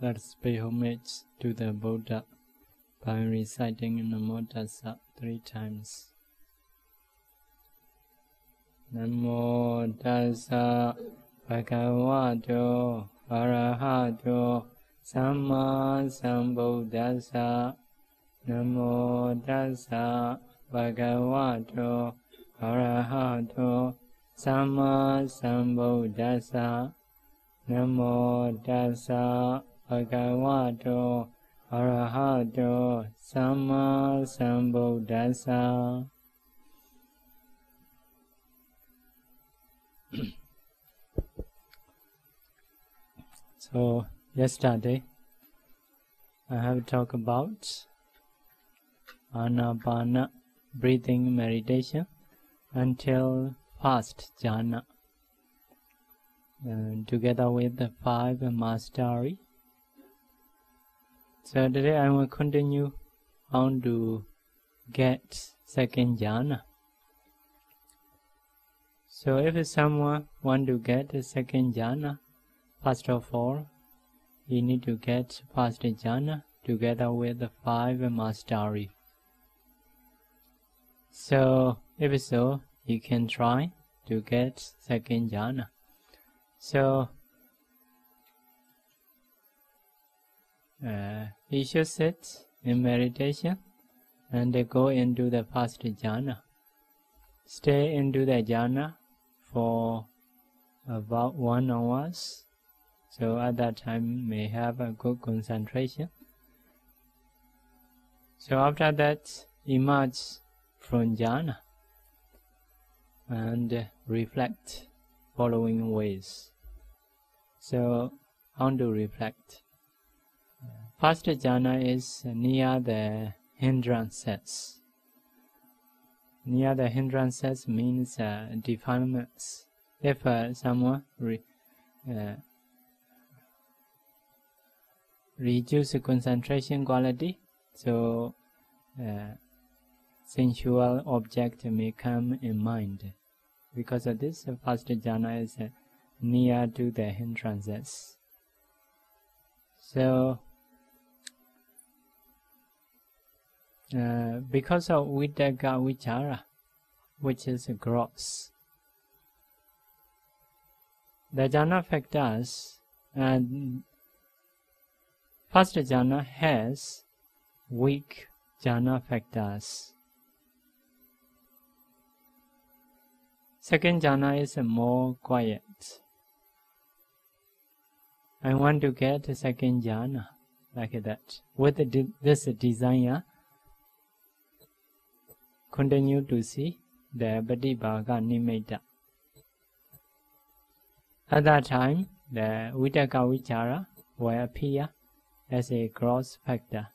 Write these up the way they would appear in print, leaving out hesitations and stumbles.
Let's pay homage to the Buddha by reciting Namo Tassa 3 times. Namo Tassa Bhagavato Arahato Samma Sambuddhassa. Namo Tassa Bhagavato Arahato Samma Sambuddhassa. Namo Tassa Bhagavato Arahato Samma Sambuddhassa. So yesterday I have talked about Anapana breathing meditation until fast jhana, together with the 5 mastery. So today I will continue on to get second jhana. So if someone want to get a second jhana, first of all, he need to get first jhana together with the 5 mastery. So if so, you can try to get second jhana. So he should sit in meditation and go into the first jhana. Stay into the jhana for about 1 hour. So at that time may have a good concentration. So after that, emerge from jhana and reflect following ways. So how to reflect? First jhana is near the hindrances. Near the hindrances means defilements. If someone reduce concentration quality, so sensual object may come in mind. Because of this, first jhana is near to the hindrances. So because of Vitakka Vichara, which is gross, the jhana factors, and first jhana has weak jhana factors. Second jhana is more quiet. I want to get a second jhana like that. With this desire, continue to see the Patibhaga Nimitta. At that time, the Vitakka Vichara will appear as a gross factor.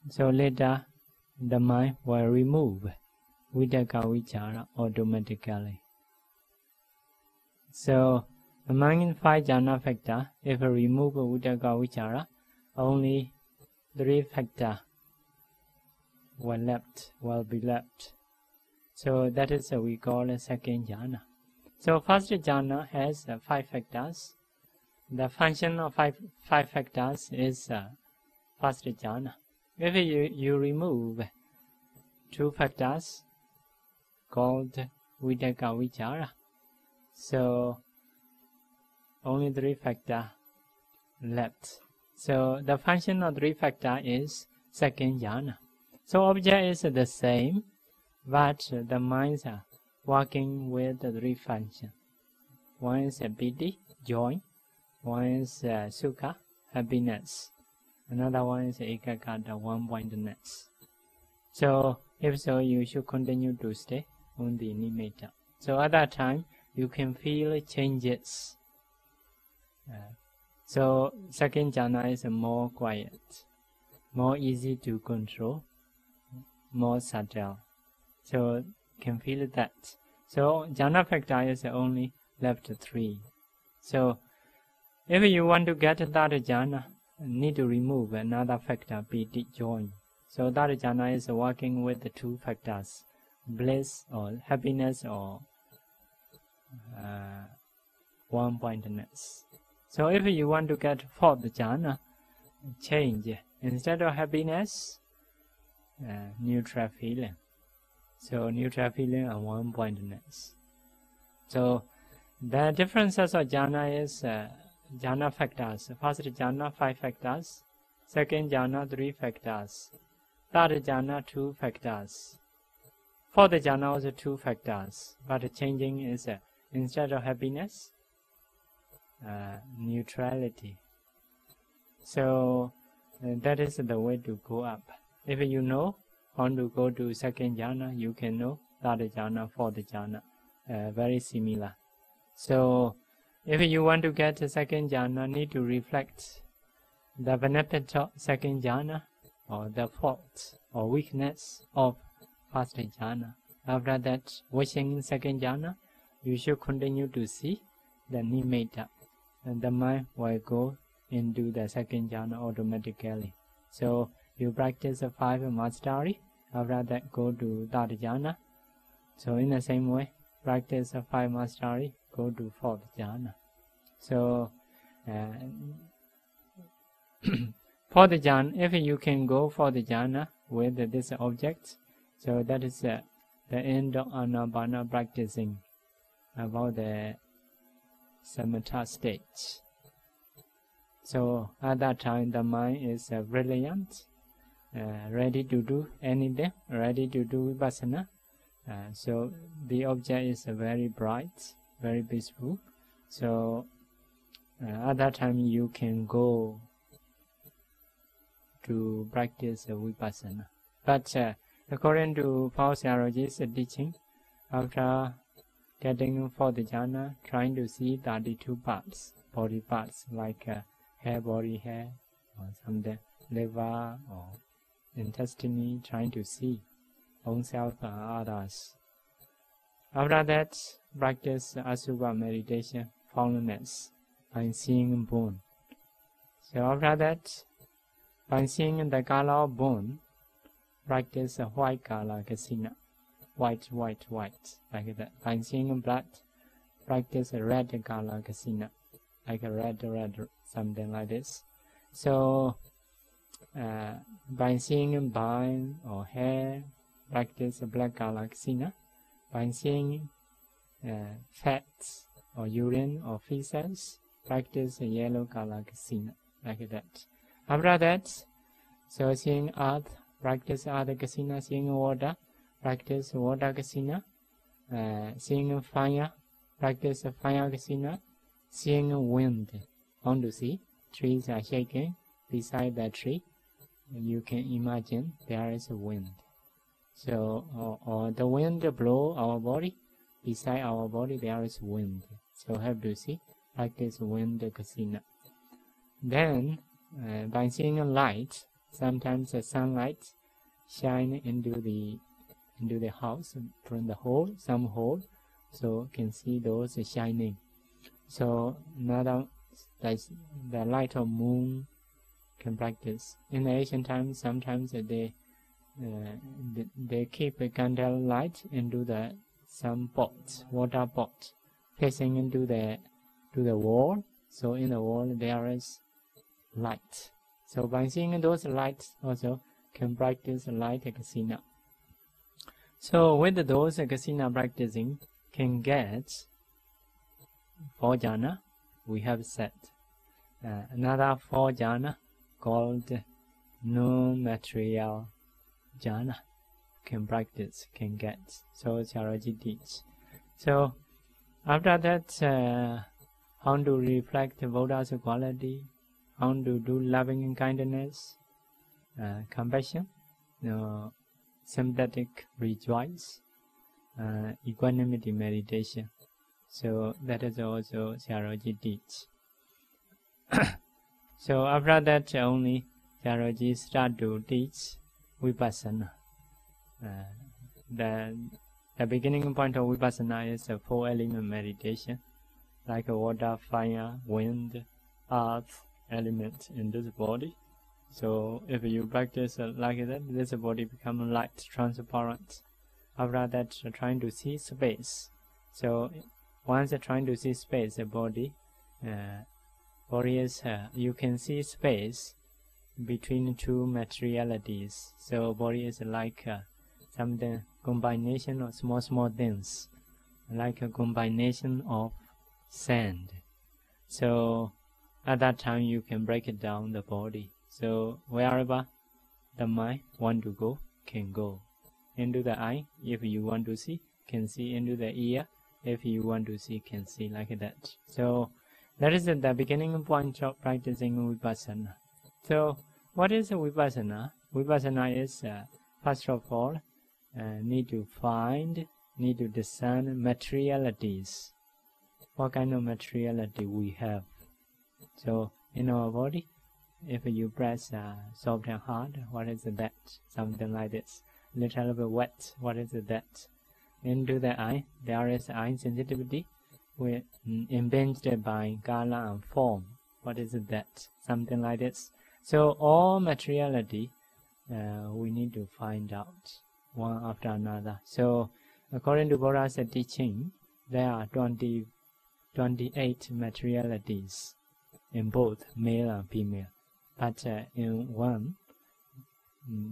So later, the mind will remove Vitakka Vichara automatically. So among 5 jhana factors, if we remove Vitakka Vichara, only 3 factors will be left. So that is we call a second jhana. So first jhana has 5 factors. The function of 5 factors is first jhana. If you remove 2 factors called Vitakka Vichara, so only 3 factors left. So the function of 3 factors is second jhana. So object is the same, but the minds are working with the 3 functions. One is piti, joy. One is sukha, happiness. Another one is ekaggata, one-pointedness. So if so, you should continue to stay on the nimitta. So at that time, you can feel changes. So second jhana is more quiet, more easy to control, more subtle. So can feel that. So jhana factor is only left 3. So if you want to get that jhana, need to remove another factor, piti, joy. So that jhana is working with the 2 factors, bliss or happiness or one-pointedness. So if you want to get fourth jhana, change. Instead of happiness, neutral feeling. So neutral feeling and one-pointedness. So the differences of jhana is jhana factors. First jhana 5 factors. Second jhana 3 factors. Third jhana 2 factors. Fourth jhana also 2 factors. But changing is instead of happiness, neutrality. So that is the way to go up. If you know how to go to second jhana, you can know third jhana, fourth jhana. Very similar. So if you want to get a second jhana, need to reflect the benefit of second jhana or the fault or weakness of first jhana. After that, wishing second jhana, you should continue to see the nimitta, and the mind will go into the second jhana automatically. So you practice 5 mastery. After that, go to third jhana. So in the same way, practice 5 mastery, go to fourth jhana. So for the jhana, if you can go for the jhana with this object, so that is the end of anapana practicing about the samatha stage. So at that time, the mind is brilliant, ready to do anything, ready to do vipassana. So the object is very bright, very peaceful. So at that time, you can go to practice vipassana. But according to Paul Sayaraji's teaching, after getting for the jhana, trying to see 32 parts, body parts like hair, body hair, or something, liver or intestine, trying to see oneself and others. After that, practice Asubha meditation, formlessness, by seeing bone. So after that, by seeing the color of bone, practice white color kasina, white, like that. By seeing blood, practice red color kasina, like a red, something like this. So by seeing bone or hair, practice black color kasina. By seeing fats or urine or feces, practice yellow color kasina, like that. After that, so seeing earth, practice earth kasina. Seeing water, practice water kasina. Seeing fire, practice fire kasina. Seeing wind, want to see trees are shaking beside the tree. You can imagine there is a wind. So or the wind blow our body, beside our body there is wind. So have to see, practice wind kasina. Then by seeing a light, sometimes the sunlight shine into the house from the hole, some hole, so can see those shining. So another, like the light of moon, can practice. In the ancient times, sometimes they keep a candle light into some pot, water pot, facing into the wall. So in the wall there is light. So by seeing those lights also can practice light kasina. So with those kasina practicing can get 4 jhana we have said. Another 4 jhana called non-material jhana can practice, can get. So Sayaraji teach. So after that, how to reflect Buddha's quality, how to do loving and kindness, compassion, sympathetic rejoice, equanimity meditation. So that is also Sayaraji teach. So after that only Sayaraji start to teach vipassana. The beginning point of vipassana is a 4-element meditation, like water, fire, wind, earth element in this body. So if you practice like that, this body becomes light, transparent. After that, trying to see space. So once trying to see space, the body Body is, you can see space between two materialities. So body is like something combination of small things, like a combination of sand. So at that time you can break it down the body. So wherever the mind want to go, can go. Into the eye, if you want to see, can see. Into the ear, if you want to see, can see, like that. So that is the beginning point of practicing vipassana. So what is vipassana? Vipassana is first of all need to discern materialities. What kind of materiality we have? So in our body, if you press soft and hard, what is that? Something like this. Little bit wet, what is that? Into the eye, there is eye sensitivity with impinged by color and form. What is that? Something like this. So all materiality we need to find out one after another. So according to Buddha's teaching, there are 28 materialities in both male and female, but in one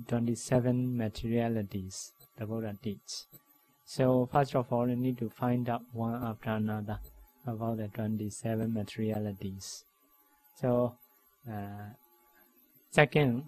27 materialities the Buddha teaches. So first of all, you need to find out one after another about the 27 materialities. So second,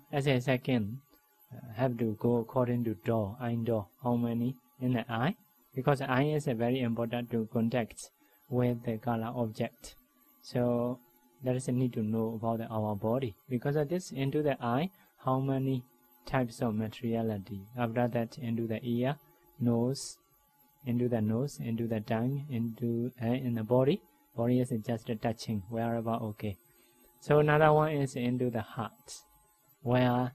have to go according to door, eye door. How many in the eye? Because eye is very important to contact with the color object. So there is a need to know about our body. Because of this, into the eye, how many types of materiality? After that, into the ear, nose, into the tongue, into in the body. Body is just touching wherever. Okay. So another one is into the heart, where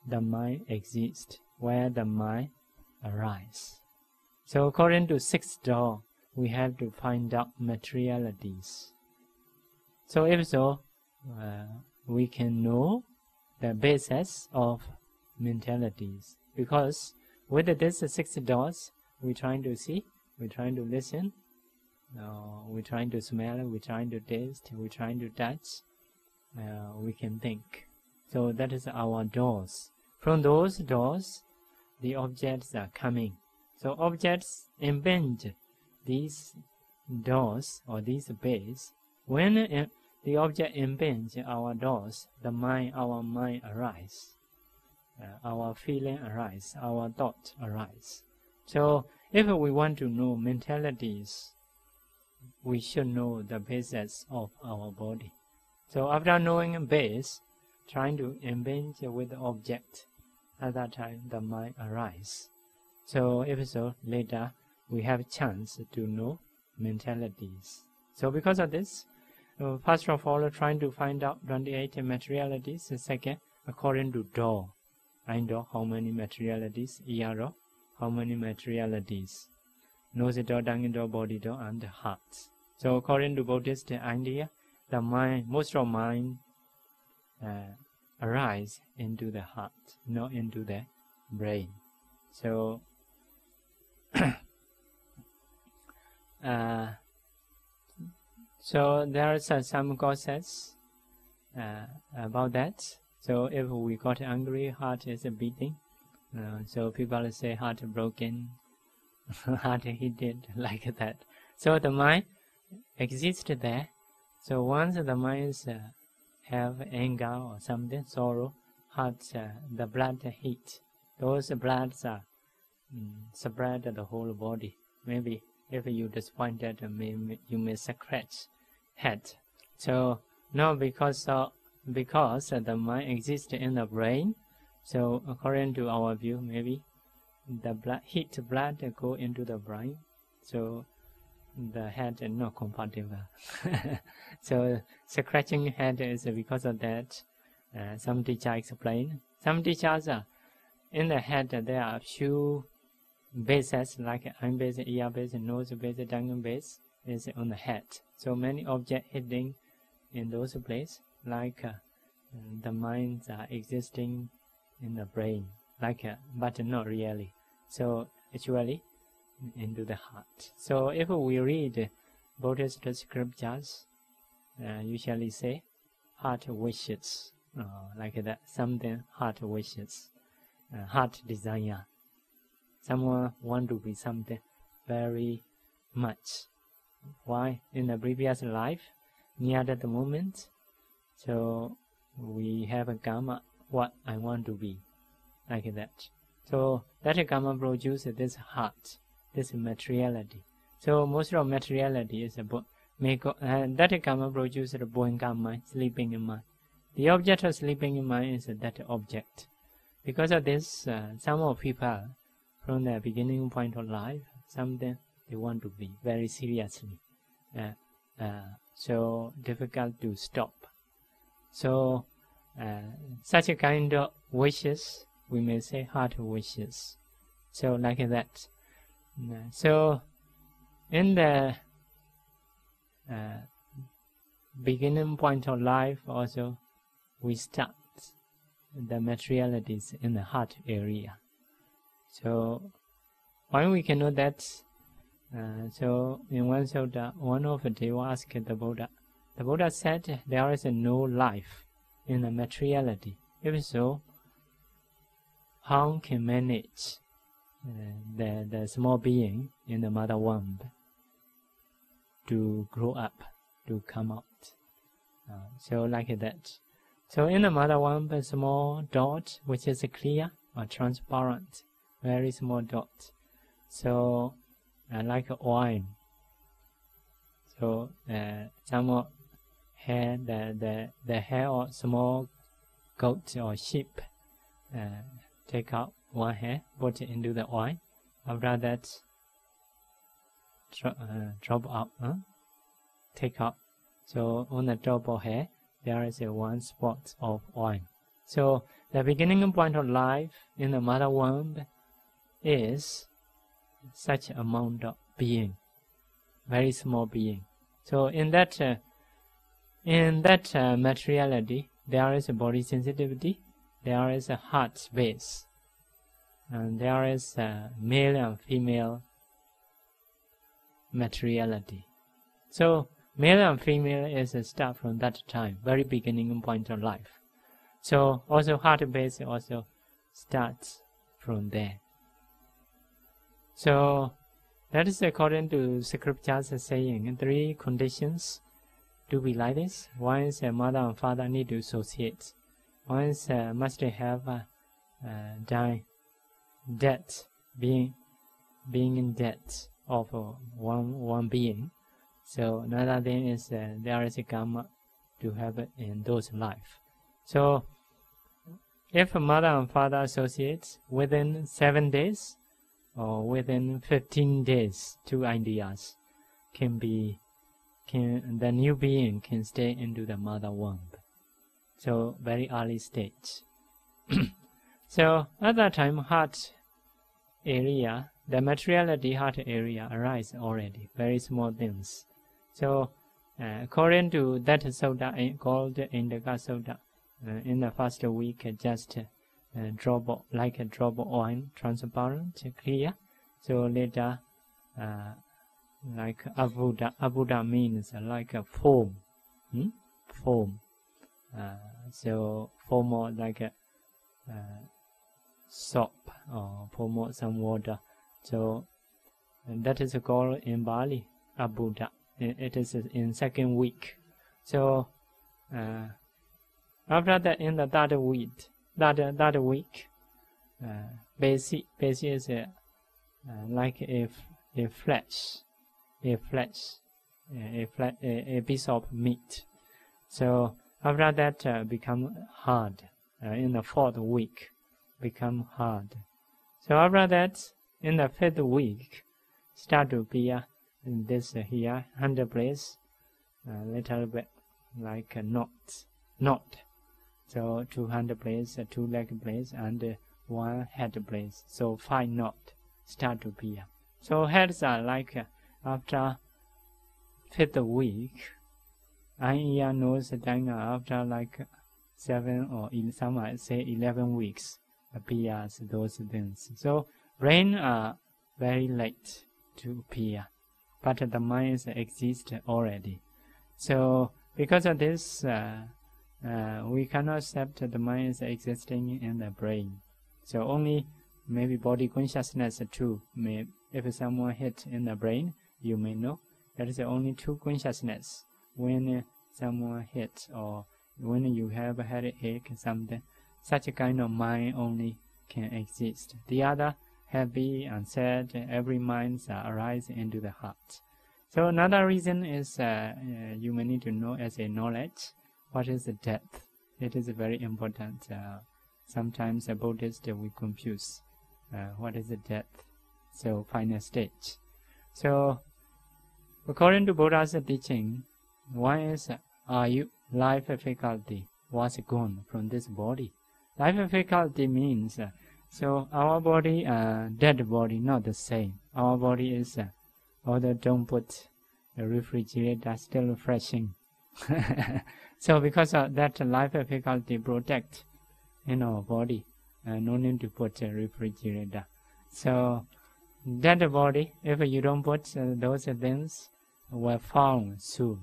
the mind exists, where the mind arises. So according to sixth door, we have to find out materialities. So if so, we can know the basis of mentalities. Because with this six doors, we're trying to see, we're trying to listen, we're trying to smell, we're trying to taste, we're trying to touch, we can think. So that is our doors. From those doors, the objects are coming. So objects impinge these doors or these base. When the object impinge our doors, our mind arise, our feeling arise, our thought arise. So if we want to know mentalities, we should know the basis of our body. So after knowing a base, trying to impinge with the object, at that time the mind arise. So if so, later we have a chance to know mentalities. So because of this, first of all, trying to find out 28 materialities. Second, according to door, eye door, how many materialities? Ear door, how many materialities? Nose door, tongue door, body door, and the heart. So according to Buddhist idea, the mind, most of mind arise into the heart, not into the brain. So so there are some causes about that. So if we got angry, heart is beating. So people say heart broken, heart heated, like that. So the mind exists there. So once the mind have anger or something, sorrow, heart, the blood heat. Those bloods are spread the whole body. Maybe if you disappointed, you may scratch head. So no, because the mind exists in the brain. So according to our view, maybe the blood go into the brain. So the head is not compatible. So scratching head is because of that. Some teachers explain. Some teachers are in the head. There are few bases like eye base, ear base, nose base, tongue base is on the head. So many objects hitting in those places, like the minds are existing in the brain, like but not really. So actually into the heart. So if we read Buddhist scriptures, usually say heart wishes, like that, something heart wishes, heart desire. Someone want to be something very much. Why? In the previous life, near that moment, so we have a karma, what I want to be, like that. So that karma produces this heart, this materiality. So most of materiality is about that karma produces a boinga mind, sleeping in mind. The object of sleeping in mind is that object. Because of this, some of people, from the beginning point of life, something they want to be very seriously. So difficult to stop. So such a kind of wishes, we may say heart wishes. So like that. So in the beginning point of life also, we start the materialities in the heart area. So when we can know that, so in one sutta, one of the Deva asked the Buddha. The Buddha said there is no life in the materiality. If so, how can manage the small being in the mother womb to grow up, to come out? So like that. So in the mother womb, a small dot, which is clear or transparent, very small dot. So like wine. So some hair, the hair of small goat or sheep, take out one hair, put it into the wine. After that, drop out, take out. So on the top of hair, there is one spot of wine. So the beginning point of life in the mother womb is such amount of being, very small being. So in that materiality, there is a body sensitivity, there is a heart space, and there is a male and female materiality. So male and female is a start from that time, very beginning point of life. So also heart base also starts from there. So that is according to scriptures saying 3 conditions to be like this. One is mother and father need to associate. One is must have debt, being in debt of one being. So another thing is there is a karma to have it in those life. So if mother and father associate within 7 days or within 15 days, 2 ideas the new being can stay into the mother womb. So very early stage. So at that time, heart area, the materiality heart area arise already, very small things. So according to that sutta called Indaka Sutta, in the first week just drop like a drop of oil, transparent, clear. So later like abuddha means like a foam, foam. So foam more like a soap or pour more some water. So that is called in Bali abuddha. It is in 2nd week. So after that, in the third week, basic is like a piece of meat. So after that become hard. In the 4th week, become hard. So after that, in the 5th week, start to appear in this here 100 place, little bit like a knot. So 200 place, 2 leg place, and 1 head place. So 5 knot start to appear. So heads are like after 5th week, and ear, nose, tongue after like 7 or some might say 11 weeks appears those things. So brain are very late to appear, but the minds exist already. So because of this, we cannot accept the mind is existing in the brain. So only maybe body consciousness too. If someone hit in the brain, you may know that is only two consciousness. When someone hit or when you have a headache, something, such a kind of mind only can exist. The other, happy and sad, every mind arise into the heart. So another reason is you may need to know as a knowledge what is the death. It is very important. Sometimes a Buddhist we confuse what is the death. So final stage. So according to Buddha's teaching, one is life faculty was gone from this body. Life faculty means so our body, dead body, not the same. Our body is, although don't put the refrigerator, still refreshing. So because of that life faculty protect in our body, no need to put a refrigerator. So dead body, if you don't put those things, were found soon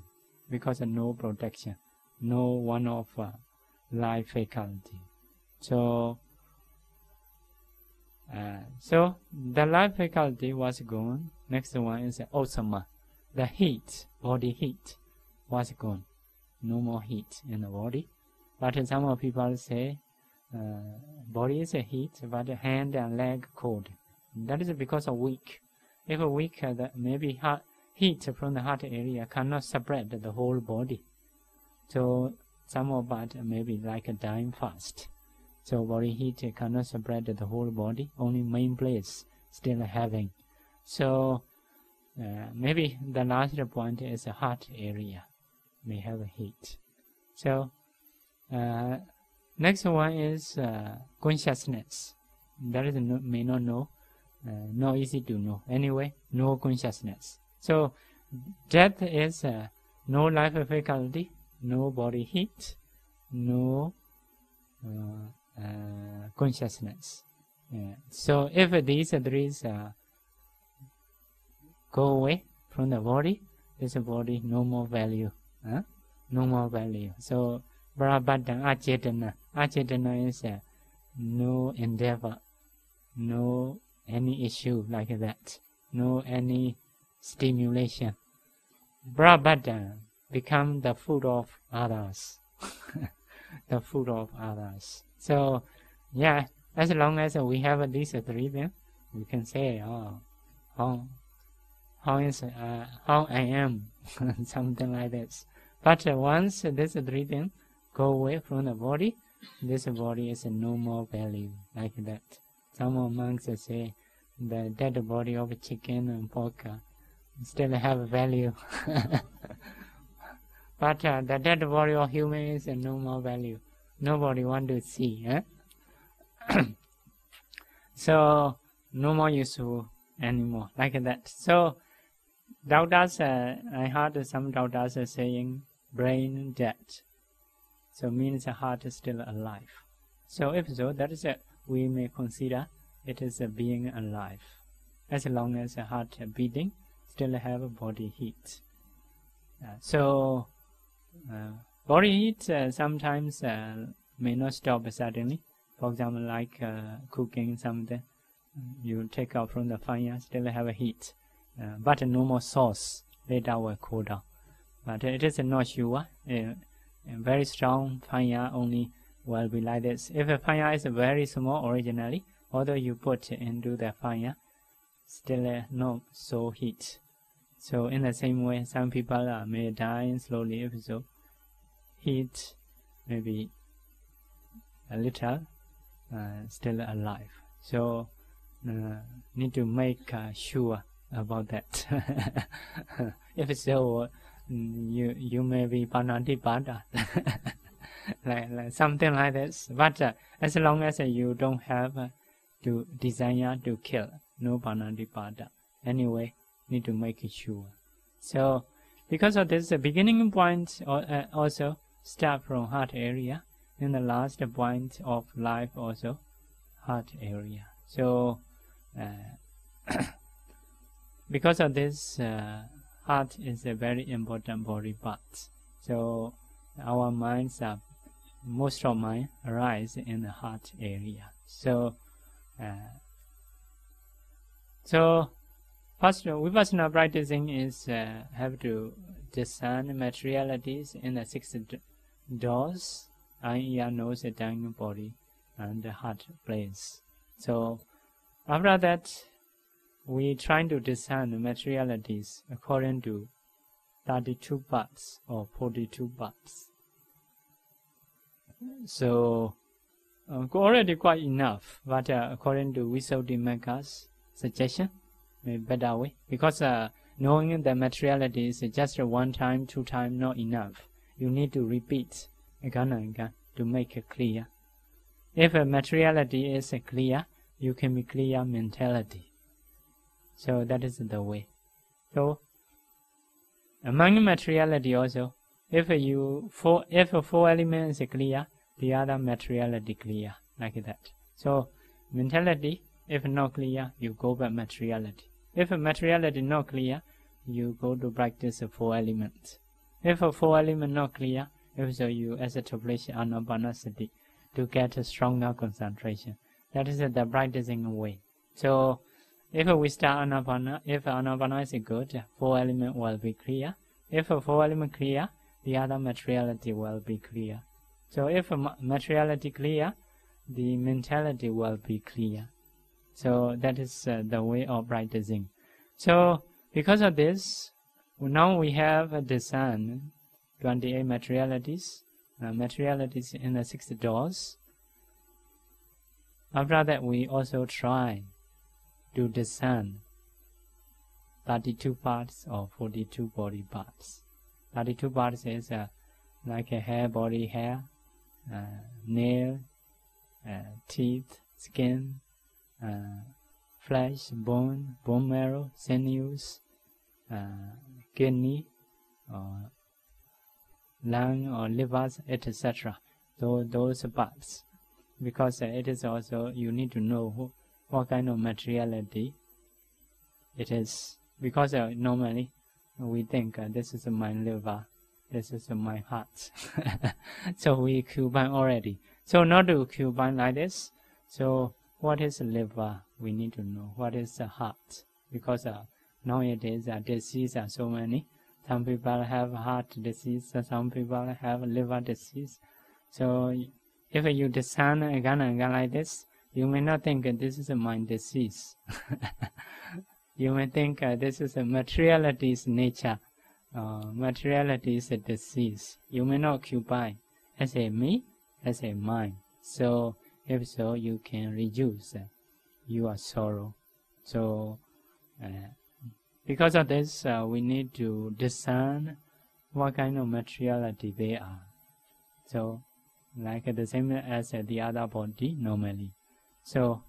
because of no protection, no one of life faculty. So the life faculty was gone. Next one is osama. The heat, body heat, was gone. No more heat in the body. But some people say body is a heat, but hand and leg cold. That is because of weak. If weak, maybe heat from the heart area cannot spread the whole body. So some of that maybe like dying fast. So body heat cannot spread the whole body, only main place still having. So maybe the last point is the heart area may have a heat. So next one is consciousness. That is may not know, not easy to know. Anyway, no consciousness. So death is no life faculty, no body heat, no consciousness. So if these three go away from the body, this body no more value. No more value. So Brahbadam Achetana. Achetana is no endeavor, no any issue like that, no any stimulation. Brahbadam become the food of others. The food of others. So yeah, as long as we have these three things, we can say, how I am, something like this. But once this three things go away from the body, this body is no more value like that. Some monks say the dead body of chicken and pork still have value. But the dead body of human is no more value. Nobody want to see. So no more useful anymore like that. So doctors, I heard some doctors saying brain dead. So means the heart is still alive. So if so, that is we may consider it is being alive, as long as the heart beating, still have a body heat. So body heat sometimes may not stop suddenly. For example, like cooking something, you take out from the fire, still have a heat, but no more sauce. Later will cool down. But it is not sure. A very strong fire only will be like this. If a fire is very small originally, although you put into the fire, still not so heat. So in the same way, some people may die slowly if so. Heat maybe a little, still alive. So need to make sure about that. If so, you may be panatipada, like something like this. But as long as you don't have to desire to kill, no panatipada. Anyway, need to make sure. So because of this, the beginning point also start from heart area, and the last point of life also heart area. So because of this, heart is a very important body part. So our minds are most of mind arise in the heart area. So first, vipassana practicing is have to discern materialities in the 6 doors: eye, ear, nose, tongue, body, and the heart place. So after that, we try to discern the materialities according to 32 parts or 42 parts. So already quite enough, but according to Visuddhimagga's suggestion, maybe better way, because knowing the materiality is just 1 time, 2 times not enough. You need to repeat again and again to make it clear. If a materiality is clear, you can be clear mentality. So that is the way. So among materiality also, if 4 elements is clear, the other materiality clear, like that. So mentality, if not clear, you go by materiality. If materiality not clear, you go to practice 4 elements. If 4 elements not clear, if so, you establish anapanasati to get a stronger concentration. That is the practicing way. So if we start anapana, if anapana is good, 4 elements will be clear. If 4 elements clear, the other materiality will be clear. So if materiality clear, the mentality will be clear. So that is the way of practicing. So because of this, now we have discerned 28 materialities, materialities in the 6 doors. After that, we also try to discern 32 parts or 42 body parts. 32 parts is like a hair, body hair, nail, teeth, skin, flesh, bone, bone marrow, sinews, kidney, lung or livers, etc. So those parts, because it is also, you need to know what kind of materiality it is, because normally we think this is my liver, this is my heart. So we combine already. So not to combine like this. So what is liver? We need to know what is the heart, because nowadays diseases are so many. Some people have heart disease, some people have liver disease. So if you discern again and again like this, you may not think this is my disease. You may think this is a materiality's nature. Materiality is a disease. You may not combine as a me, as a mind. So if so, you can reduce your sorrow. So because of this, we need to discern what kind of materiality they are. So like the same as the other body normally. So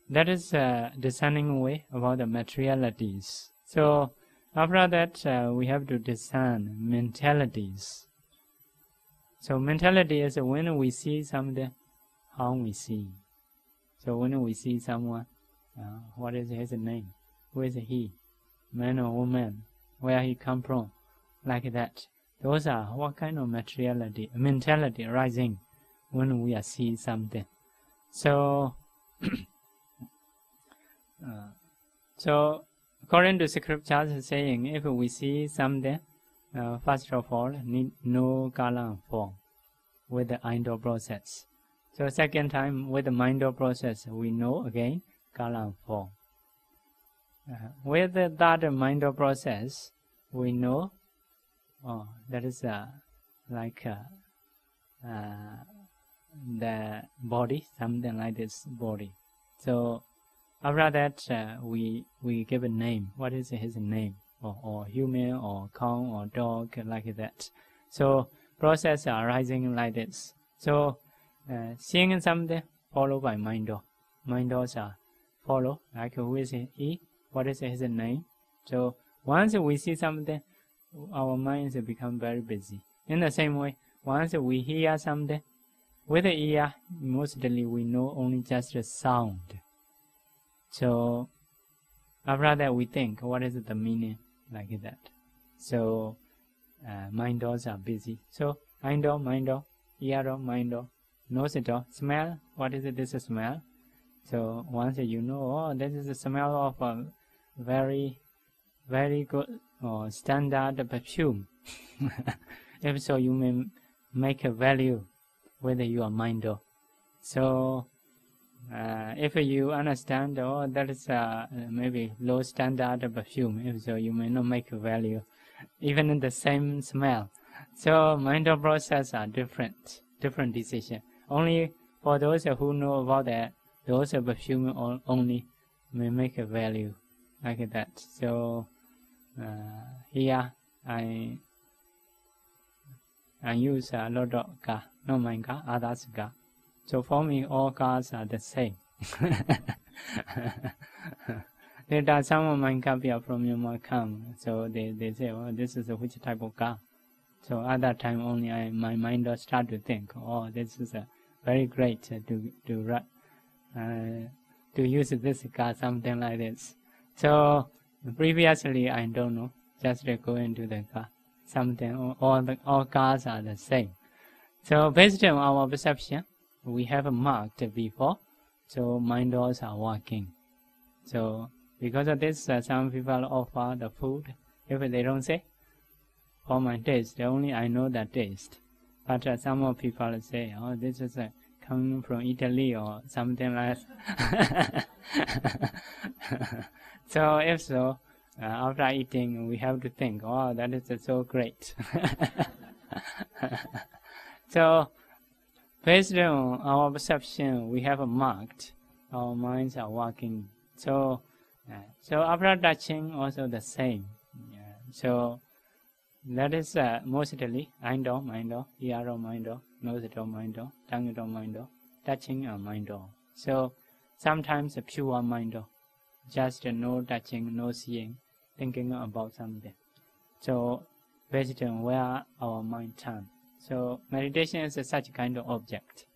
that is discerning way about the materialities. So after that, we have to discern mentalities. So mentality is when we see something, how we see. So when we see someone, what is his name? Who is he? Man or woman? Where he come from? Like that. Those are what kind of mentality arising when we are seeing something. So, so according to scriptures saying, if we see something, first of all, need know color and form with the indoor process. So second time, with the mind process, we know again color and form. With that mind process, we know that is like the body, something like this body. So after that, we give a name. What is his name? Or human, or cow, or dog, like that. So process arising like this. So seeing something followed by mind. Mind are follow, like who is he? What is his name? So once we see something, our minds become very busy. In the same way, once we hear something, with the ear, mostly we know only just the sound. So after that, we think, what is the meaning? Like that. So mind are busy. So mind, ear, mind, nose, smell. What is this smell? So once you know, oh, this is the smell of a very, very good or standard perfume. If so, you may make a value with your mind. So if you understand, oh, that is maybe low standard perfume, if so, you may not make a value, even in the same smell. So mind process are different decision. Only for those who know about that, those perfume only may make a value like that. So here I use a lot of car, not my car, others car. So for me, all cars are the same. Later, some of my car from Myanmar come, so they say, oh, this is which type of car. So at that time only my mind start to think, oh, this is very great to use this car, something like this. So previously I don't know, just go into the car, something, all cars are the same. So based on our perception, we have marked before, so mind also are working. So because of this, some people offer the food, if they don't say, for my taste, only I know the taste. But some people say, oh, this is coming from Italy or something like that. So if so, after eating, we have to think, oh, that is so great. So based on our perception, we have marked, our minds are working. So after touching, also the same. So that is mostly mind, ear, mind, nose, mind, tongue, mind, touching, mind. So sometimes pure mind, just no touching, no seeing, thinking about something. So based on where our mind turns. So meditation is such kind of object.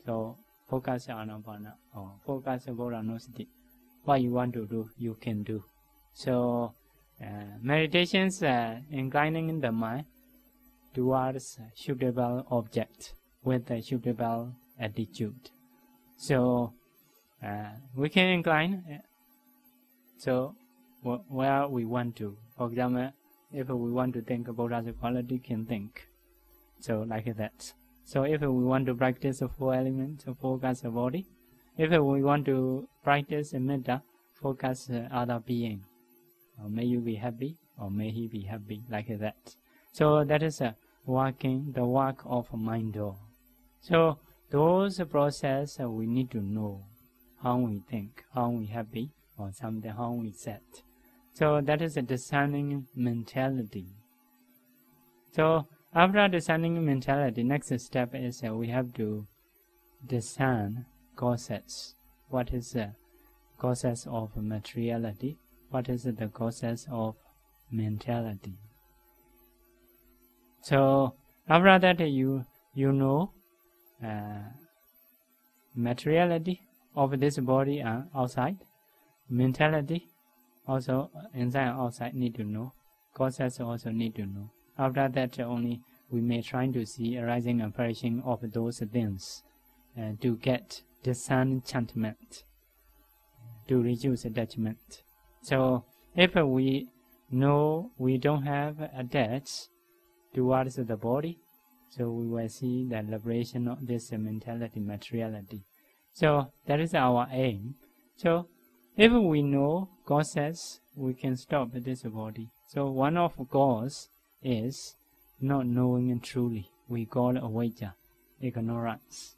So focus on Anapana or focus on Nosati. What you want to do, you can do. So meditations inclining the mind towards suitable object with a suitable attitude. So we can incline. So where we want to, for example, if we want to think about Buddha's quality, can think. So like that. So if we want to practice the 4 elements, focus the body. If we want to practice metta, focus other being. May you be happy, or may he be happy, like that. So that is the work of mind. So those process we need to know how we think, how we happy, or something, how we set. So that is a discerning mentality. So after discerning mentality, next step is we have to discern causes. What is the causes of materiality? What is the causes of mentality? So after that, you know materiality of this body outside, mentality also inside and outside need to know, causes also need to know. After that, only we may try to see arising and perishing of those things to get disenchantment, to reduce attachment. So if we know we don't have attached towards the body, so we will see the liberation of this mentality, materiality. So that is our aim. So if we know causes, we can stop this body. So one of cause is not knowing truly. We call avijja, ignorance.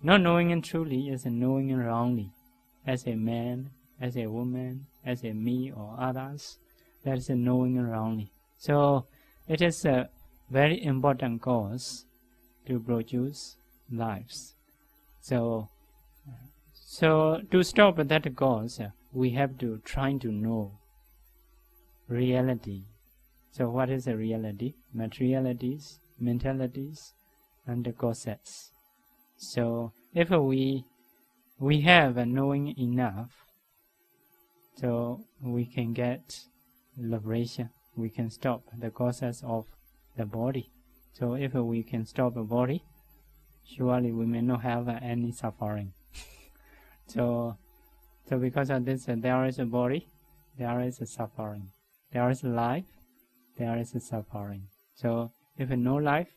Not knowing truly is knowing wrongly. As a man, as a woman, as a me or others, that is knowing wrongly. So it is a very important cause to produce lives. So to stop that cause, we have to try to know reality. So what is the reality? Materialities, mentalities, and the causes. So if we have knowing enough, so we can get liberation. We can stop the causes of the body. So if we can stop the body, surely we may not have any suffering. So because of this, there is a body, there is a suffering. There is life, there is a suffering. So if no life,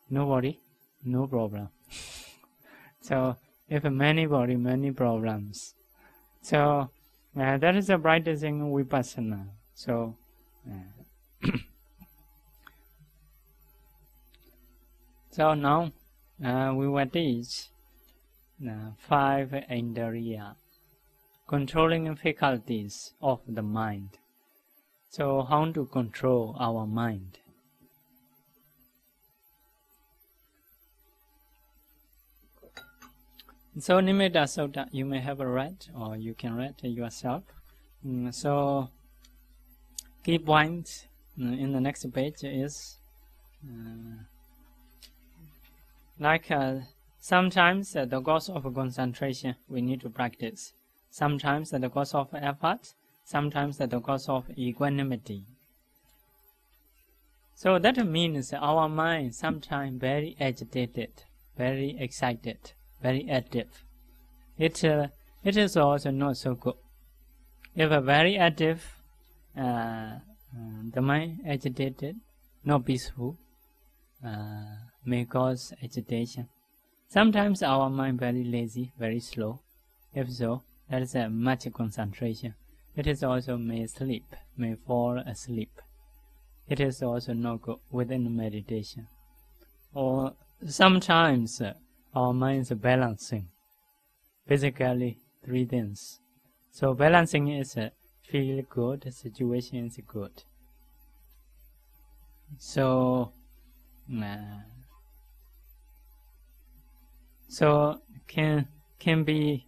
no body, no problem. So if many body, many problems. So that is the practicing vipassana. So so now we will teach 5 indriya, controlling faculties of the mind. So how to control our mind? So Nimitta Sutta, you may have read or you can read yourself. So key point in the next page is sometimes the course of concentration we need to practice. Sometimes the course of effort, sometimes the course of equanimity. So that means our mind sometimes very agitated, very excited, very active. It is also not so good. If a very active, the mind agitated, not peaceful, may cause agitation. Sometimes our mind very lazy, very slow. If so, there is much concentration. It is also may sleep, may fall asleep. It is also not good within meditation. Or sometimes our mind is balancing. Basically, 3 things. So balancing is feel good, situation is good. So can be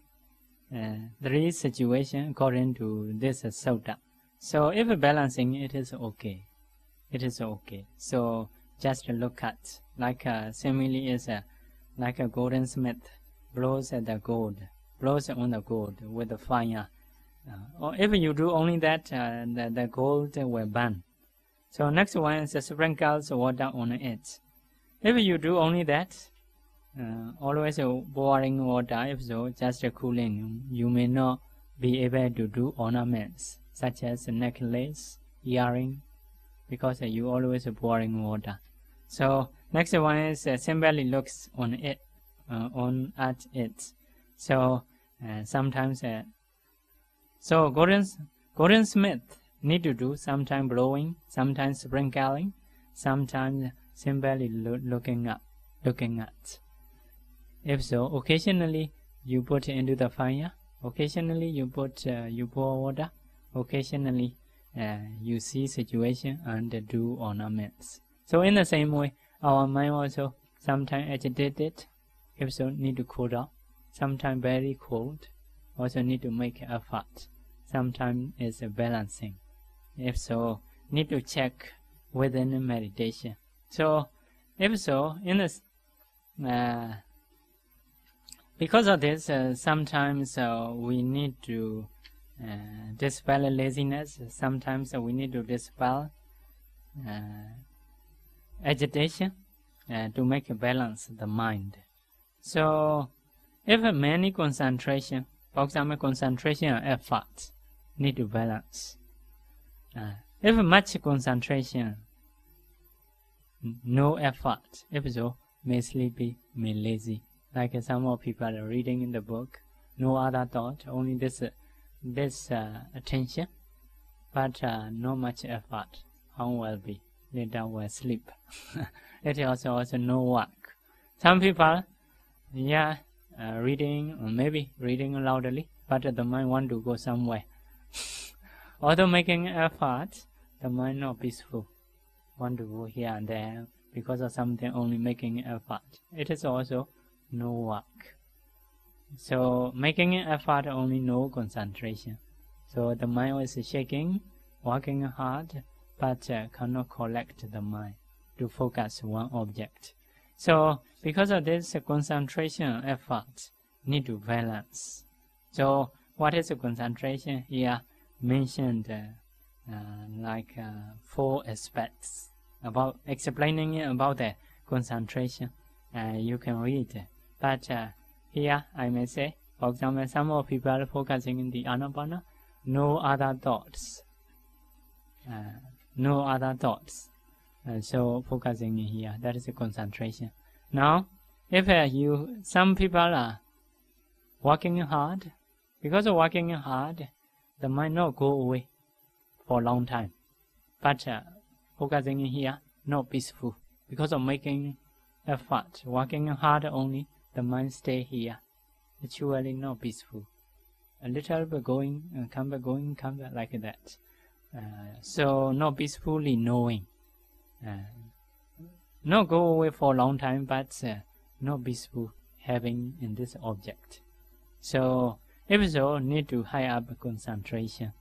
3 situations according to this sutta. So if balancing, it is okay. It is okay. So just look at, like simile is like a goldsmith blows at the gold, blows on the gold with the fire. Or if you do only that, the gold will burn. So next one is sprinkles water on it. If you do only that, always pouring water, if so, just cooling, you may not be able to do ornaments such as necklace, earring, because you always pouring water. So next one is simply looks on it, at it. So sometimes, so goldsmith need to do sometimes blowing, sometimes sprinkling, sometimes simply looking at. If so, occasionally you put into the fire, occasionally you pour water, occasionally you see situation and do ornaments. So in the same way, our mind also sometimes agitated, if so need to cool down, sometimes very cold, also need to make effort, sometimes is balancing. If so, need to check within meditation. So if so, in this because of this, sometimes we need to dispel laziness. Sometimes we need to dispel agitation to make a balance the mind. So, if many concentration, for example, concentration and effort, need to balance. If much concentration, no effort, if so, may sleepy, may lazy. Like some more people are reading in the book, no other thought, only this attention, but not much effort. How will be? Later will sleep. It is also no work. Some people, reading, or maybe reading loudly, but the mind want to go somewhere. Although making effort, the mind not peaceful, want to go here and there because of something, only making effort. It is also no work. So making an effort, only no concentration. So the mind is shaking, working hard, but cannot collect the mind to focus one object. So because of this, concentration effort need to balance. So what is concentration? Here mentioned 4 aspects. about explaining about the concentration. You can read. But here I may say, for example, some of people are focusing in the Anapana, no other thoughts. No other thoughts. So focusing in here, that is a concentration. Now, if some people are working hard, because of working hard, the mind not go away for a long time. But focusing in here, not peaceful. Because of making effort, working hard only, the mind stay here. Actually not peaceful. A little bit going, come back like that. So not peacefully knowing. Not go away for a long time, but not peaceful having in this object. So if so, need to high up concentration.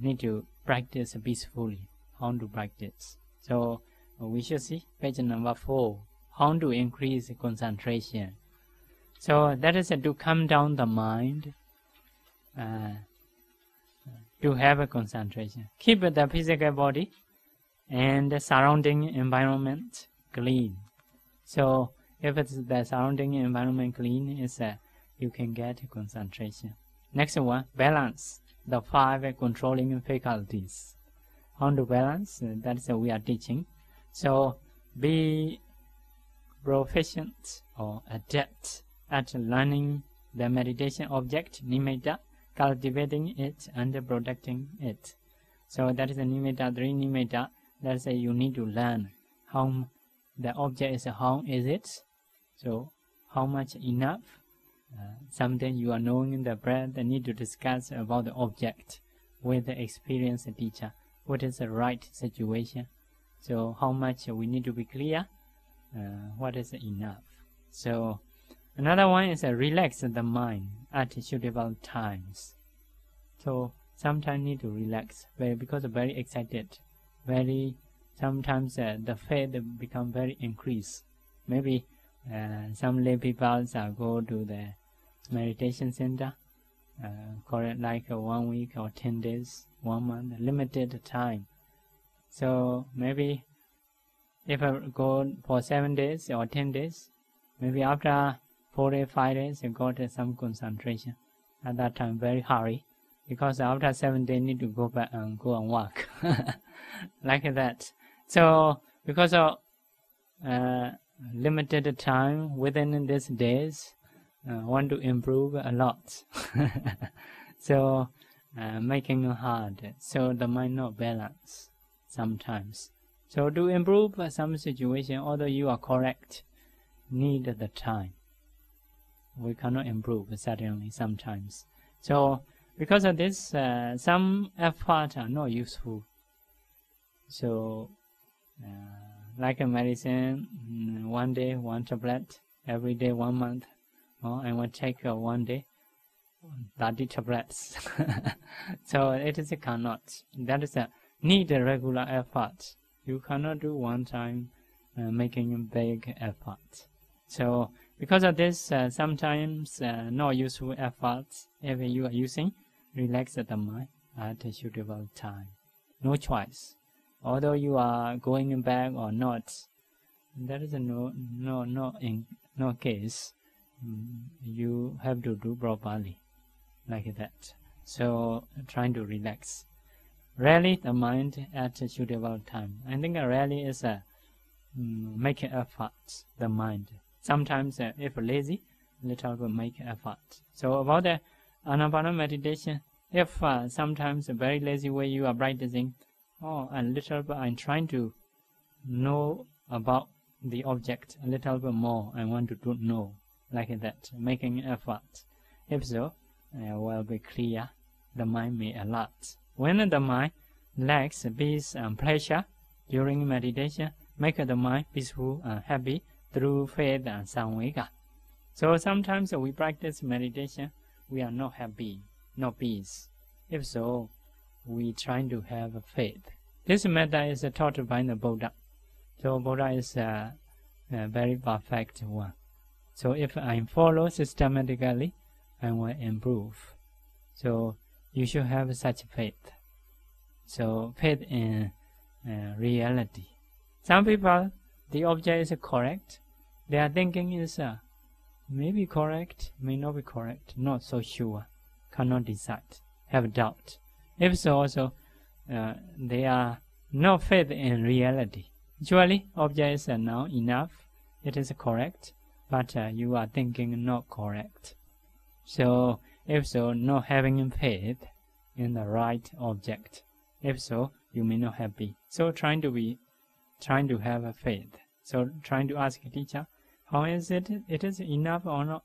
Need to practice peacefully. How to practice? So we should see page number 4. How to increase concentration. So that is to calm down the mind. To have a concentration. Keep the physical body and the surrounding environment clean. So if it's the surrounding environment clean, you can get concentration. Next one, balance the 5 controlling faculties. How to balance? That's we are teaching. So be proficient or adept at learning the meditation object, nimitta, cultivating it and protecting it. So that is a nimitta, 3 nimitta. That's you need to learn how the object is, how is it. So how much enough. Something you are knowing in the breath, they need to discuss about the object with the experienced teacher. What is the right situation? So how much we need to be clear. What is enough? So another one is relax the mind at suitable times. So sometimes need to relax because very excited, sometimes the faith become very increased. Maybe some lay people go to the meditation center, like 1 week or 10 days, 1 month, limited time. So maybe if I go for 7 days or 10 days, maybe after 4 or 5 days, you got some concentration. At that time, very hurry, because after 7 days, need to go back and go and work, like that. So because of limited time within these days, want to improve a lot. So making it hard, so the mind not balance sometimes. So to improve some situation, although you are correct, need the time. We cannot improve certainly sometimes. So because of this, some effort are not useful. So like a medicine, 1 day 1 tablet, every day 1 month, I will take 1 day 30 tablets. So it is cannot. That is a need a regular effort. You cannot do one time making a big effort. So because of this, sometimes not useful efforts. If you are using, relax the mind at a suitable time. No choice. Although you are going back or not, there is no case. You have to do properly, like that. So trying to relax. Rally the mind at a suitable time. I think rally is make effort the mind. Sometimes if lazy, little bit make effort. So about the Anapana meditation, if sometimes a very lazy way you are practicing, a little bit I'm trying to know about the object a little bit more. I want to know, like that, making effort. If so, will be clear. The mind may alert. When the mind lacks peace and pleasure during meditation, make the mind peaceful and happy through faith and samvega. So sometimes we practice meditation, we are not happy, no peace. If so, we try to have faith. This method is taught by the Buddha. So Buddha is a very perfect one. So if I follow systematically, I will improve. So you should have such faith. So faith in reality. Some people, the object is correct. Their thinking is maybe correct, may not be correct, not so sure, cannot decide, have doubt. If so, also they are no faith in reality. Usually, objects are now enough, it is correct, but you are thinking not correct. So, if so, not having faith in the right object. If so, you may not happy. So, trying to have a faith. So, trying to ask a teacher, how is it? It is enough or not?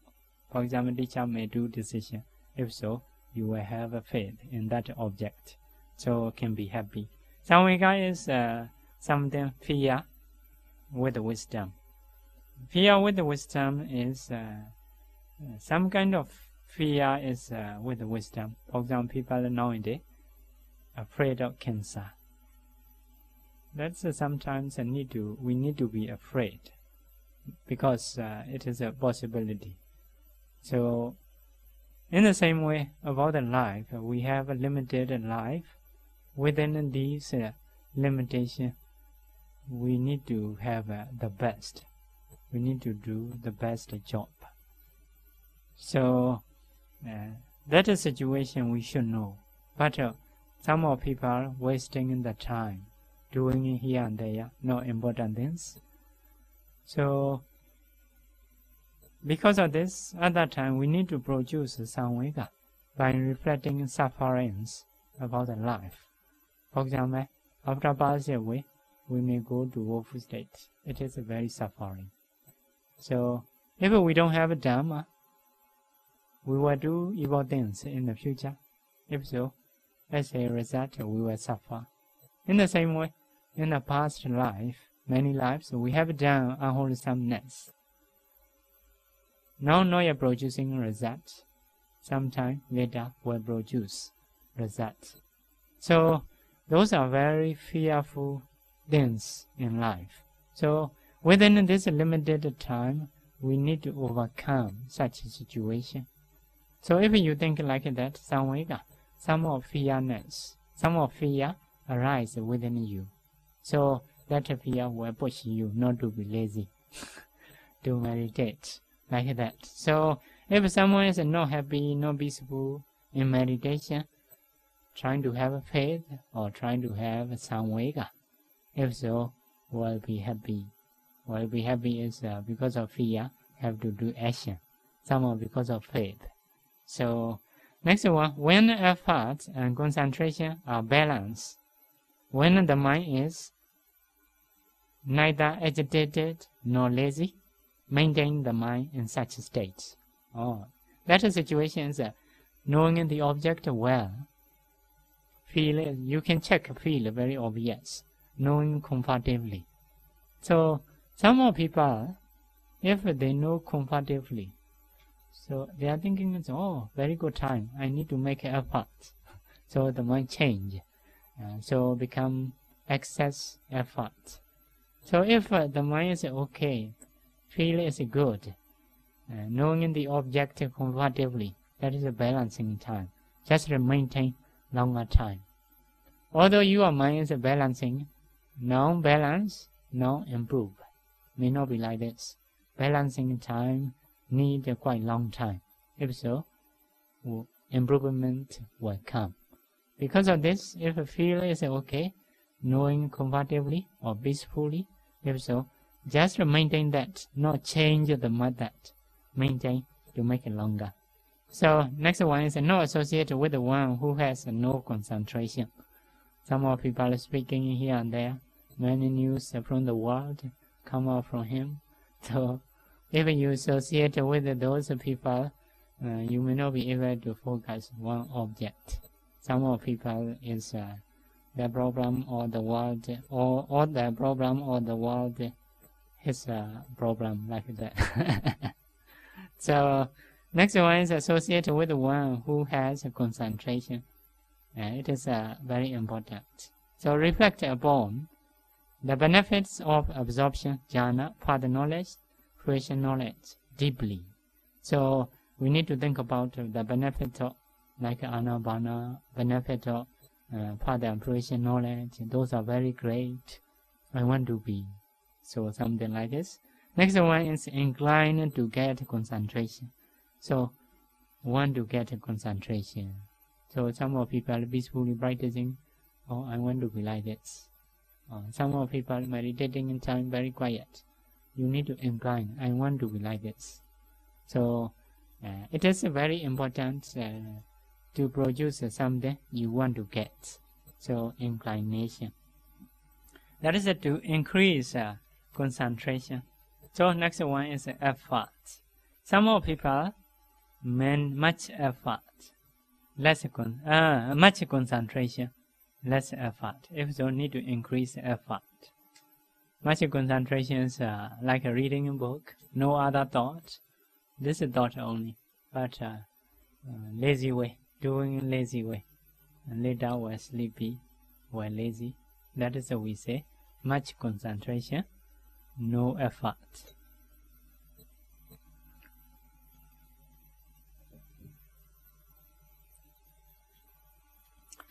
For example, teacher may do decision. If so, you will have a faith in that object. So, can be happy. Samvega is something fear with wisdom. Fear with wisdom is some kind of fear is with wisdom. For example, people nowadays afraid of cancer. That's sometimes we need to be afraid because it is a possibility. So, in the same way about the life, we have a limited life. Within these limitations, we need to have the best. We need to do the best job. So, that is a situation we should know. But some of people are wasting the time, doing it here and there, no important things. So, because of this, at that time, we need to produce samvega by reflecting sufferings about the life. For example, after passing away, we may go to woeful state. It is very suffering. So, if we don't have a Dhamma, we will do evil things in the future. If so, as a result, we will suffer. In the same way, in the past life, many lives, we have done unwholesomeness. Now not yet producing results. Sometime later will produce results. So, those are very fearful things in life. So, within this limited time, we need to overcome such a situation. So if you think like that, samvega, some of fearness, some of fear arise within you. So that fear will push you not to be lazy, to meditate like that. So if someone is not happy, not peaceful in meditation, trying to have faith or trying to have samvega, if so, will be happy. Will be happy is because of fear, have to do action. Some are because of faith. So, next one, when effort and concentration are balanced, when the mind is neither agitated nor lazy, maintain the mind in such a state. That situation is knowing the object well. You can feel very obvious, knowing comfortably. So, some of people, if they know comfortably, so they are thinking, very good time, I need to make an effort. So the mind change. So become excess effort. So if the mind is okay, feel is good, knowing the object comfortably, that is a balancing time. Just maintain longer time. Although your mind is balancing, now balance, now improve. May not be like this. Balancing time need quite long time. If so, improvement will come. Because of this, if a feel is okay, knowing comfortably or peacefully, if so, just maintain that, not change the method. Maintain to make it longer. So, next one is not associated with the one who has no concentration. Some of people are speaking here and there. Many news from the world come out from him. So, if you associate with those people, you may not be able to focus one object. Some of people is the problem or the world, or the problem or the world is a problem like that. So, next one is associated with the one who has a concentration. It is very important. So, reflect upon the benefits of absorption, jhana, further knowledge, fruition knowledge, deeply. So, we need to think about the benefit of, like anabana, benefit of further appreciation knowledge. Those are very great. I want to be. So something like this. Next one is inclined to get concentration. So want to get concentration. So some of people peacefully practicing. Oh, I want to be like this. Some of people meditating in time very quiet. You need to incline. I want to be like this. So it is very important to produce something you want to get. So inclination. That is to increase concentration. So next one is effort. Some of people mean much effort, much concentration, less effort. If so, need to increase effort. Much concentration is like reading a book, no other thought. This is thought only, but lazy way, doing lazy way. And later we're sleepy, we're lazy. That is what we say. Much concentration, no effort.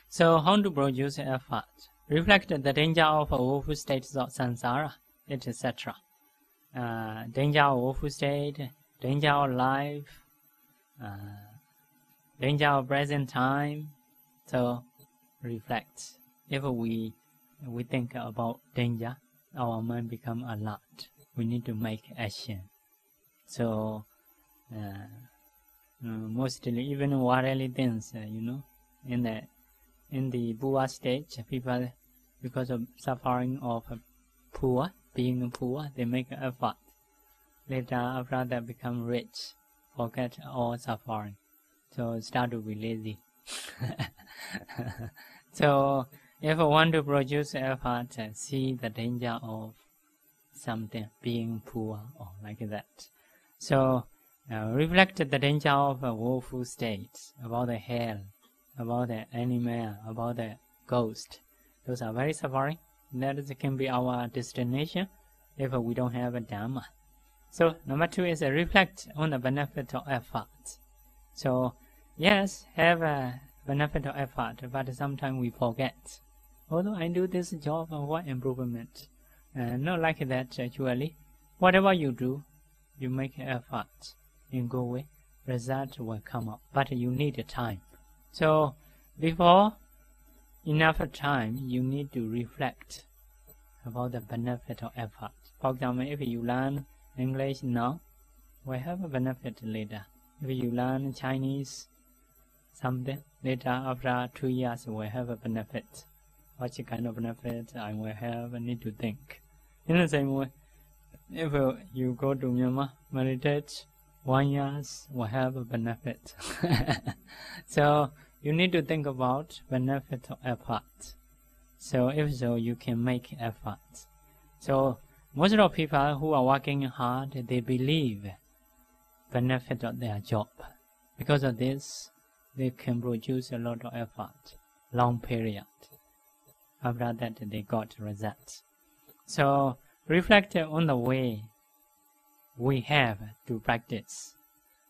So how to produce effort? Reflect the danger of woeful states of samsara, etc. Danger of woeful state, danger of life, danger of present time. So reflect. If we think about danger, our mind become alert. We need to make action. So mostly even worldly things, in the poor stage, people, because of suffering of being poor, they make effort. Later, after that, become rich, forget all suffering. So start to be lazy. So if I want to produce effort, see the danger of something, being poor or like that. So reflect the danger of woeful states, about the hell, about the animal, about the ghost. Those are very suffering. That can be our destination if we don't have a Dhamma. So number 2 is reflect on the benefit of effort. So yes, have a benefit of effort, but sometimes we forget. Although I do this job, what improvement? Not like that actually. Whatever you do, you make effort in good way, result will come up. But you need time. So before enough time, you need to reflect about the benefit of effort. For example, if you learn English now, will have a benefit later. If you learn Chinese, something later after 2 years will have a benefit. What kind of benefit I will have, I need to think. In the same way, if you go to Myanmar, meditate 1 year, will have a benefit. So you need to think about benefit of effort. So if so, you can make effort. So most of the people who are working hard, they believe benefit of their job. Because of this, they can produce a lot of effort, long period. After that, they got results. So reflect on the way we have to practice.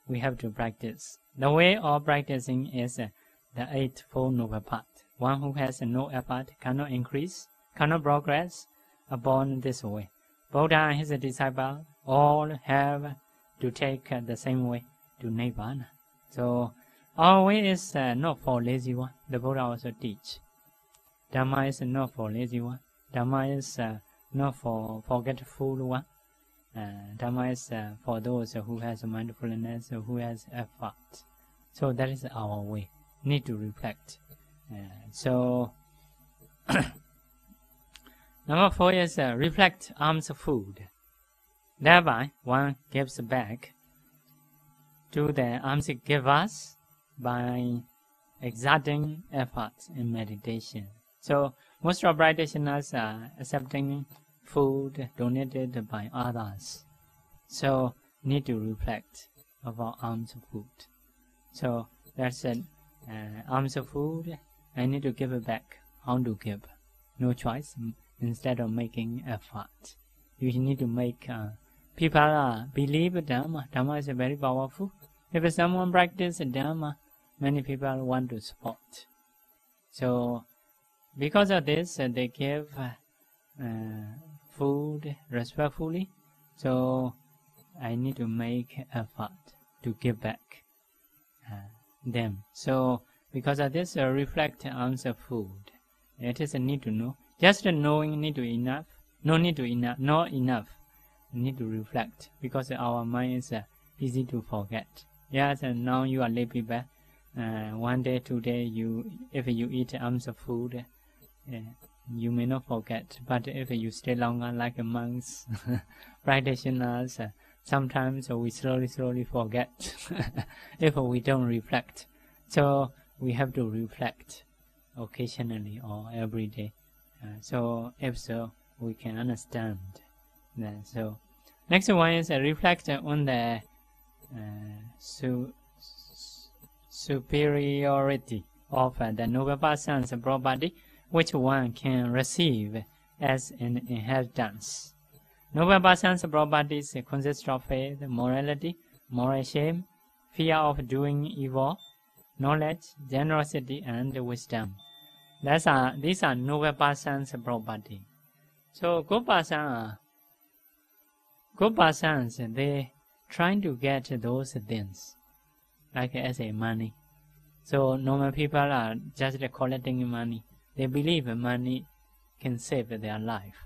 We have to practice. The way of practicing is the Eightfold Noble Path. One who has no effort cannot increase, cannot progress upon this way. Buddha and his disciples all have to take the same way to Nibbana. So our way is not for lazy one. The Buddha also teach. Dhamma is not for lazy one. Dhamma is not for forgetful one. Dhamma is for those who has mindfulness, who has effort. So that is our way. Need to reflect. So number 4 is reflect alms food. Thereby, one gives back to the alms givers by exerting efforts in meditation. So most of practitioners are accepting food donated by others. So need to reflect about alms food. So that's it. Alms food, I need to give it back. How to give? No choice. Instead of making effort, you need to make people believe Dhamma. Dhamma is very powerful. If someone practices Dhamma, many people want to support. So because of this, they give food respectfully. So I need to make effort to give back them. So because of this, reflect on the food. It is a need to know. Just knowing need to enough. No need to enough. Not enough. Need to reflect because our mind is easy to forget. Yes, and now you are little bit. One day, 2 days, if you eat of food, you may not forget. But if you stay longer, like monks, practitioners, sometimes we slowly forget if we don't reflect. So we have to reflect occasionally or every day. So if so, we can understand. So next one is reflect on the superiority of the noble person's property, which one can receive as an inheritance. Noble person's properties consist of faith, morality, moral shame, fear of doing evil, knowledge, generosity, and wisdom. These are noble person's property. So good persons, they trying to get those things, like as a money. So normal people are just collecting money. They believe money can save their life.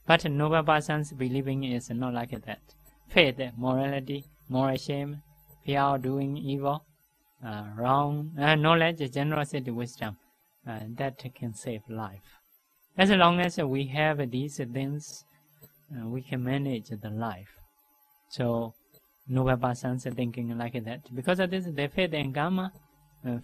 But noble persons believing is not like that. Faith, morality, moral shame, fear of doing evil, wrong, knowledge, generosity, wisdom, that can save life. As long as we have these things, we can manage the life. So noble persons are thinking like that. Because of this, they faith and karma,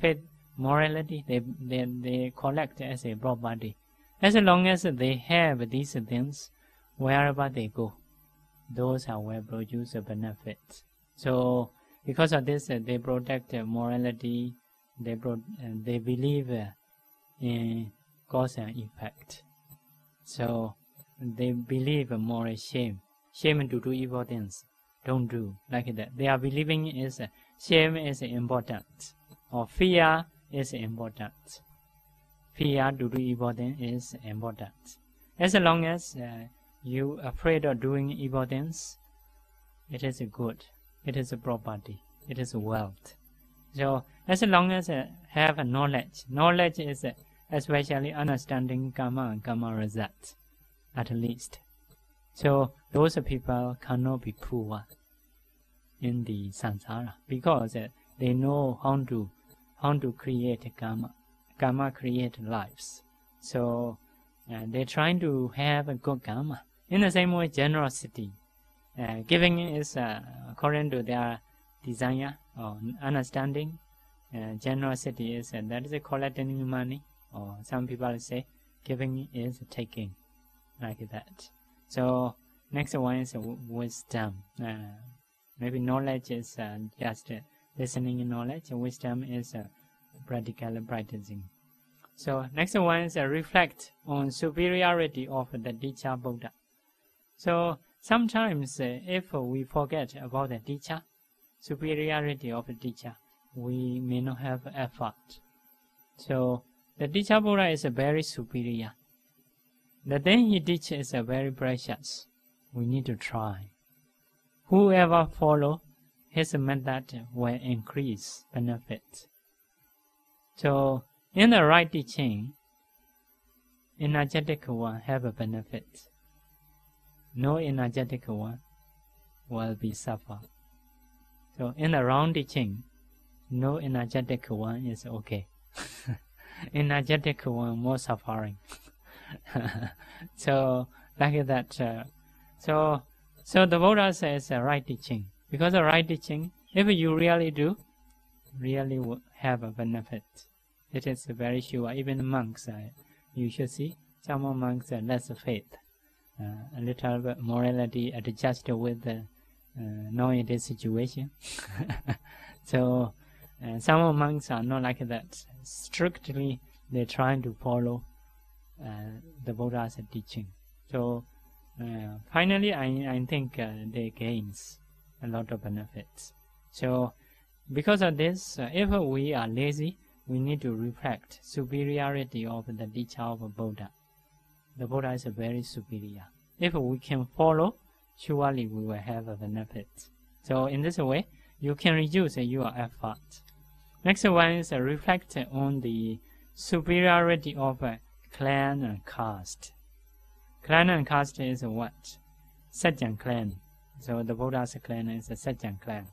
faith, morality, they collect as a property. As long as they have these things, wherever they go, those are will produce a benefit. So because of this, they protect morality. They believe in cause and effect. So they believe moral shame to do evil things. Don't do like that. They are believing is shame is important, or fear is important. Fear to do evil things is important. As long as you are afraid of doing evil things, it is good. It is a property. It is wealth. So as long as have a knowledge is especially understanding karma and karma results, at least. So those people cannot be poor in the samsara because they know how to create karma. Karma create lives. So they're trying to have a good karma. In the same way, generosity. Giving is according to their desire or understanding. Generosity is that is collecting money, or some people say giving is taking, like that. So next one is wisdom. Maybe knowledge is just listening knowledge. Wisdom is practical practicing. So next one is reflect on superiority of the teacher Buddha. So sometimes if we forget about the teacher, superiority of the teacher, we may not have effort. So the teacher Buddha is very superior. The thing he teaches is very precious. We need to try. Whoever follow his method will increase benefit. So in the right teaching, energetic one have a benefit. No energetic one will be suffer. So in the wrong teaching, no energetic one is okay. Energetic one more suffering. So like that. So the Buddha says right teaching. Because the right teaching, if you really do, really will have a benefit. It is very sure. Even monks, you should see, some monks are less faith. A little bit morality adjusted with the nowadays situation. So some monks are not like that. Strictly, they're trying to follow the Buddha's teaching. So finally, I think they gains a lot of benefits. So because of this, if we are lazy, we need to reflect superiority of the teacher of Buddha. The Buddha is very superior. If we can follow, surely we will have a benefit. So in this way, you can reduce your effort. Next one is reflect on the superiority of clan and caste. Clan and caste is what? Sajjan clan. So the Buddha's clan is a Sajjan clan.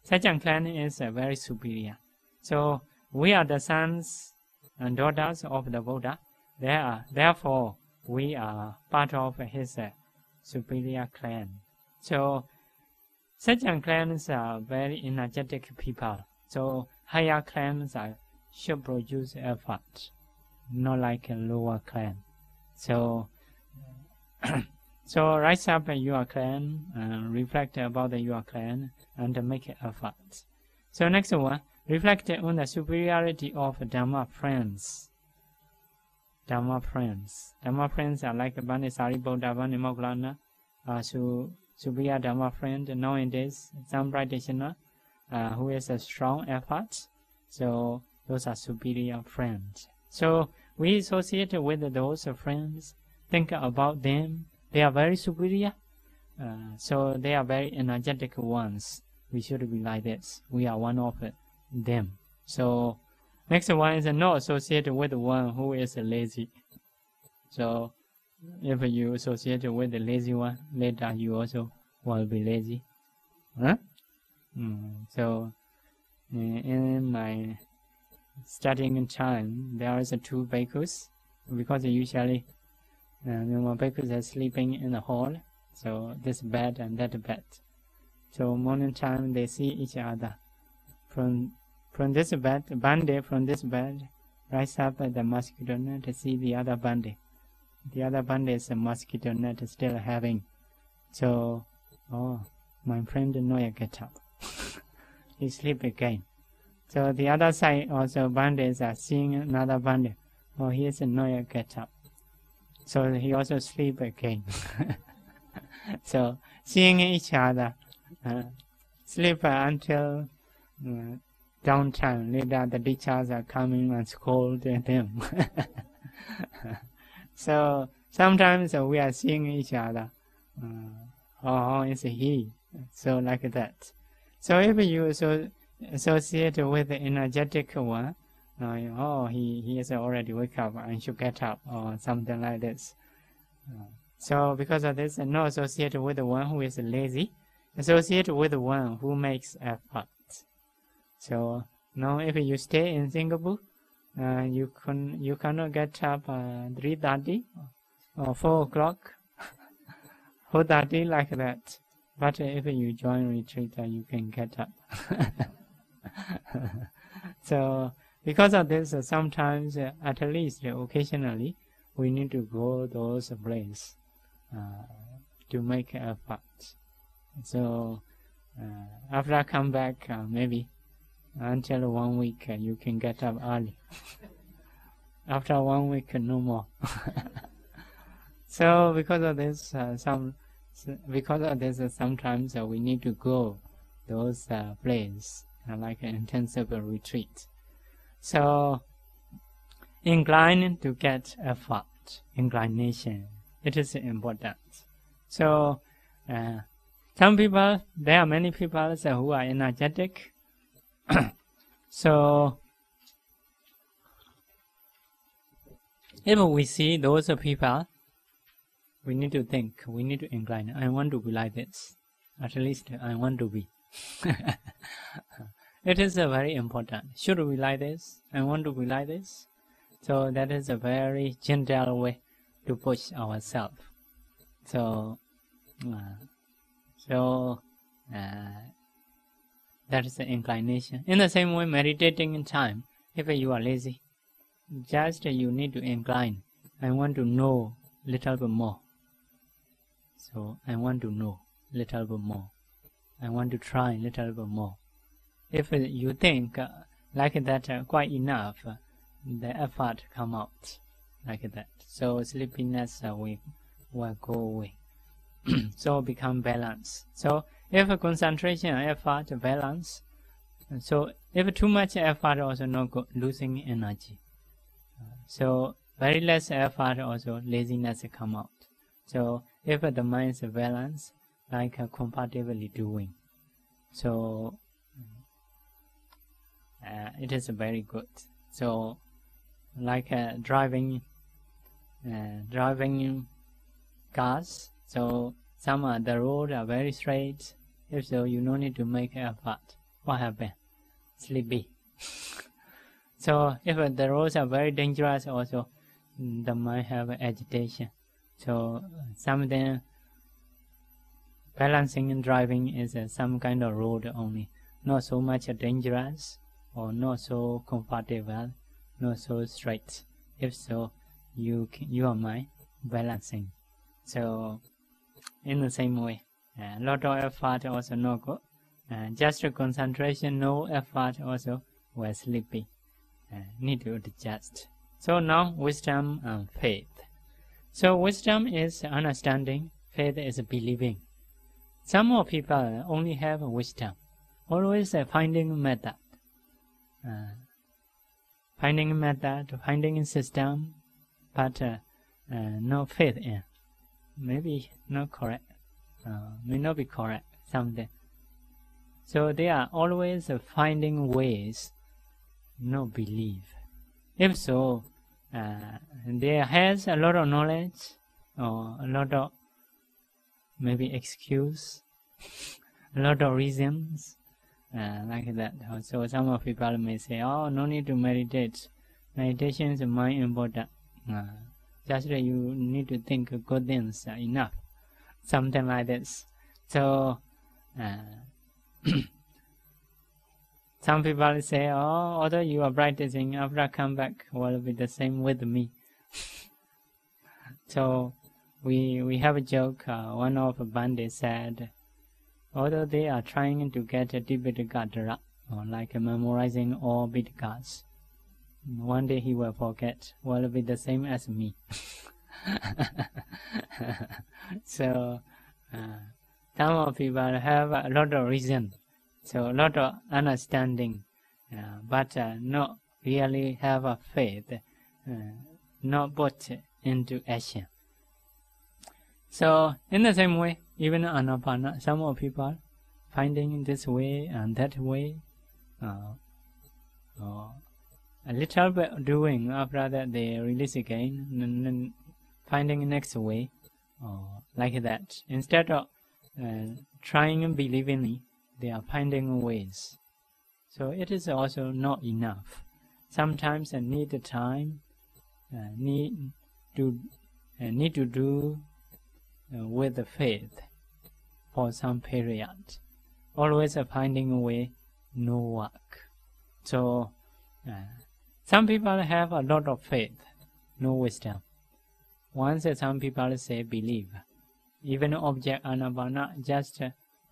Sajjan clan is very superior. So we are the sons and daughters of the Buddha. Therefore, we are part of his superior clan. So Sajjan clans are very energetic people. So higher clans should produce effort, not like a lower clan. So so rise up your clan, reflect about your clan, and make effort. So next one, reflect on the superiority of Dhamma friends. Dhamma friends. Dhamma friends are like Bani Sariputta, Bani Moggallana, superior Dhamma friend. Nowadays, some practitioner who has a strong effort. So those are superior friends. So we associate with those friends, think about them. They are very superior. So they are very energetic ones. We should be like this. We are one of them. So next one is not associated with one who is lazy. So if you associate with the lazy one, later you also will be lazy. Huh? So in my studying time, there is two bhikkhus, because usually bhikkhus are sleeping in the hall. So this bed and that bed. So morning time they see each other. From this bed, Bande from this bed, rise up at the mosquito net to see the other Bande. The other Bande is a mosquito net still having. So, oh, my friend Noya get up. He sleep again. So the other side also Bandes are seeing another Bande. Oh, here's a Noya get up. So he also sleep again. So seeing each other, sleep until downtime. Later the teachers are coming and scold them. So sometimes we are seeing each other. Oh, is he? So like that. So if you associate with the energetic one, oh, he has already wake up and should get up, or something like this. So because of this, not associated with the one who is lazy, associated with the one who makes effort. So now if you stay in Singapore, you cannot get up 3:30 or 4 o'clock, 4:30 like that. But if you join retreat, you can get up. So because of this, sometimes, at least occasionally, we need to go those places to make effort. So after I come back, maybe until 1 week, you can get up early. After 1 week, no more. So because of this, sometimes we need to go those places like an intensive retreat. So incline to get effort, inclination. It is important. So some people, there are many people who are energetic. So if we see those people, we need to think, we need to incline. I want to be like this. At least I want to be. It is very important. Should we like this? I want to be like this. So that is a very gentle way to push ourselves. So that is the inclination. In the same way, meditating in time, if you are lazy, just you need to incline. I want to know little bit more. So I want to know little bit more. I want to try little bit more. If you think like that quite enough, the effort come out like that. So sleepiness will go away. So become balance. So if concentration, effort, balance, So if too much effort also not good, losing energy. So very less effort also laziness come out. So if the mind is balanced, like comfortably doing, so it is very good. So like driving cars. So some the road are very straight. If so, you no need to make effort. What happen? Sleepy. So if the roads are very dangerous, also the mind have agitation. So something balancing and driving is some kind of road only, not so much dangerous or not so comfortable, not so straight. If so, your mind balancing. So in the same way, a lot of effort also no good. Just concentration, no effort also we're sleepy. Need to adjust. So now wisdom and faith. So wisdom is understanding, faith is believing. Some of people only have wisdom, always finding method, finding a system, but no faith in. Maybe not correct, may not be correct someday. So they are always finding ways, no belief. If so, there has a lot of knowledge or a lot of maybe excuse, a lot of reasons like that. So some of people may say, "Oh, no need to meditate. Meditation is more important. Just you need to think good things enough." Something like this. So some people say, "Oh, although you are practicing, after I come back, will be the same with me." So we have a joke. One of the bandits said, although they are trying to get a Dipitaka, or like memorizing all Pitakas, one day he will forget. Will be the same as me. So some of people have a lot of reason, so a lot of understanding, but not really have a faith, not put into action. So in the same way, even Anapana, some of people finding this way and that way, or a little bit doing, after that they release again, and then finding next way, like that. Instead of trying and believing, they are finding ways. So it is also not enough. Sometimes I need the time, need to do with the faith for some period. Always finding a way, no work. So some people have a lot of faith, no wisdom. Once some people say believe, even object anapana, just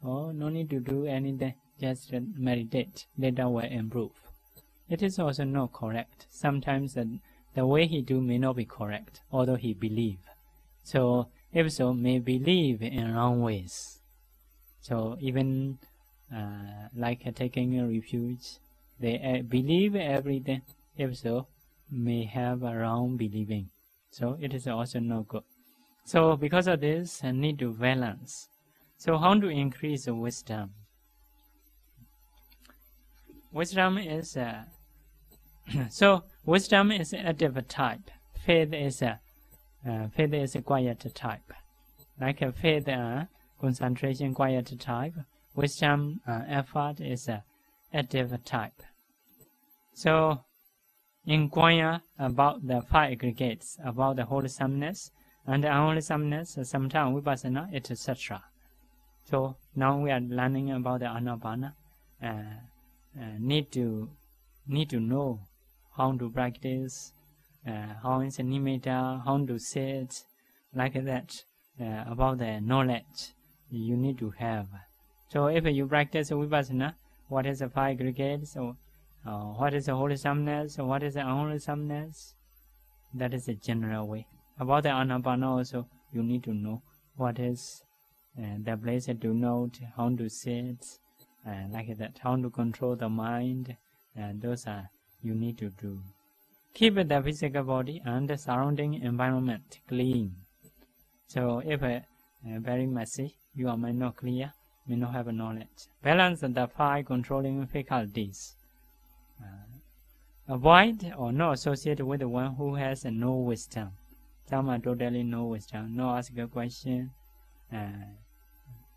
no need to do anything, just meditate, later will improve. It is also not correct. Sometimes the way he do may not be correct, although he believe. So if so, may believe in wrong ways. So even like taking a refuge, they believe everything. If so, may have a wrong believing. So it is also not good. So because of this, I need to balance. So how to increase wisdom? Wisdom is so wisdom is active type. Faith is a quiet type. Like a faith, concentration, quiet type. Wisdom, effort is active type. So inquire about the five aggregates, about the wholesomeness and unwholesomeness, sometimes vipassana, etc. So now we are learning about the anapana. Need to know how to practice, how is nimitta, how to sit, like that. About the knowledge you need to have. So if you practice vipassana, what is the five aggregates? So what is the wholesomeness? What is the unwholesomeness? That is a general way. About the anapana also, you need to know what is the place to note, how to sit, like that. How to control the mind, those are you need to do. Keep the physical body and the surrounding environment clean. So if very messy, you might not clear, may not have knowledge. Balance the five controlling faculties. Avoid or not associate with the one who has no wisdom. Some are totally no wisdom, no ask a question,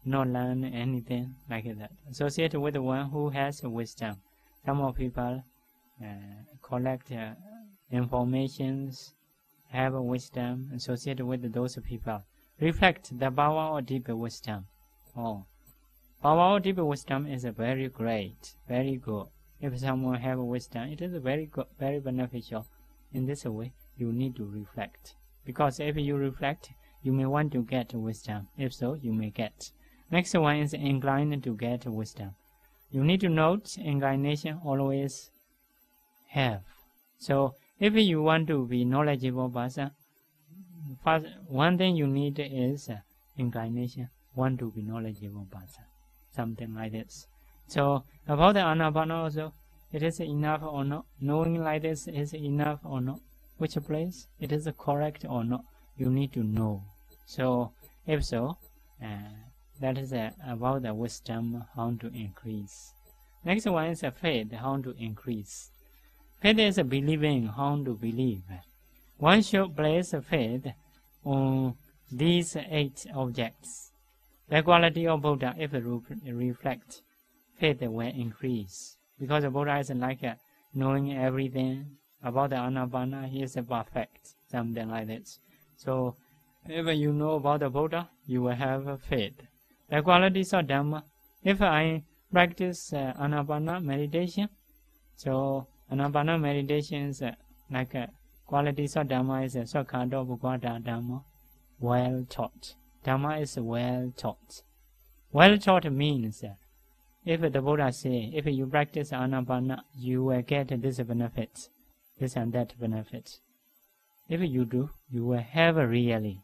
not learn anything like that. Associate with the one who has wisdom. Some of people collect informations, have wisdom, associated with those people. Reflect the power of deep wisdom. Power of deep wisdom is very great, very good. If someone have wisdom, it is very good, very beneficial. In this way, you need to reflect. Because if you reflect, you may want to get wisdom. If so, you may get. Next one is inclined to get wisdom. You need to note inclination always have. So if you want to be knowledgeable person, first one thing you need is inclination. Want to be knowledgeable person. Something like this. So about the Anapana also, it is enough or not? Knowing like this is enough or not? Which place it is correct or not? You need to know. So if so, that is about the wisdom, how to increase. Next one is faith, how to increase. Faith is believing, how to believe. One should place faith on these 8 objects. The quality of Buddha, if it reflects, faith will increase. Because the Buddha is like knowing everything about the Anapana, he is perfect, something like this. So if you know about the Buddha, you will have faith. The qualities of Dhamma, if I practice Anapana meditation, so Anapana meditation is like qualities of Dhamma is Sakkado Bhagavata Dhamma, well taught. Dhamma is well taught. Well taught means if the Buddha say, if you practice Anapana, you will get this benefit, this and that benefit. If you do, you will have really,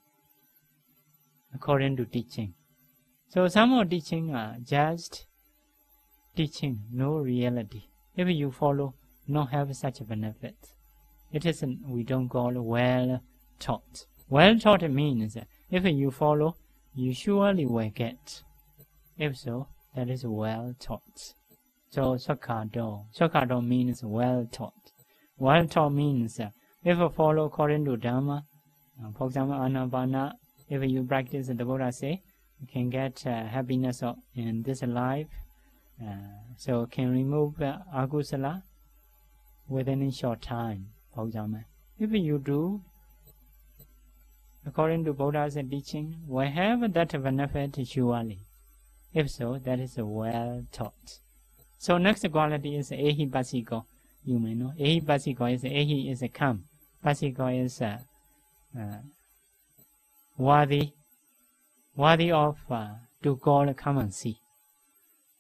according to teaching. So some of teaching are just teaching, no reality. If you follow, not have such a benefit. It is we don't call well taught. Well taught means if you follow, you surely will get. If so, that is well taught. So Sakkado. Sakkado means well taught. Well taught means if you follow according to Dhamma, for example Anapana, if you practice the Buddha say, you can get happiness in this life. So can remove akusala within a short time, for example. If you do, according to Buddha's teaching, will have that benefit surely. If so, that is well taught. So next quality is ehi pasiko. You may know. Ehi pasiko is ehi is a come. Pasiko is worthy of to call come and see.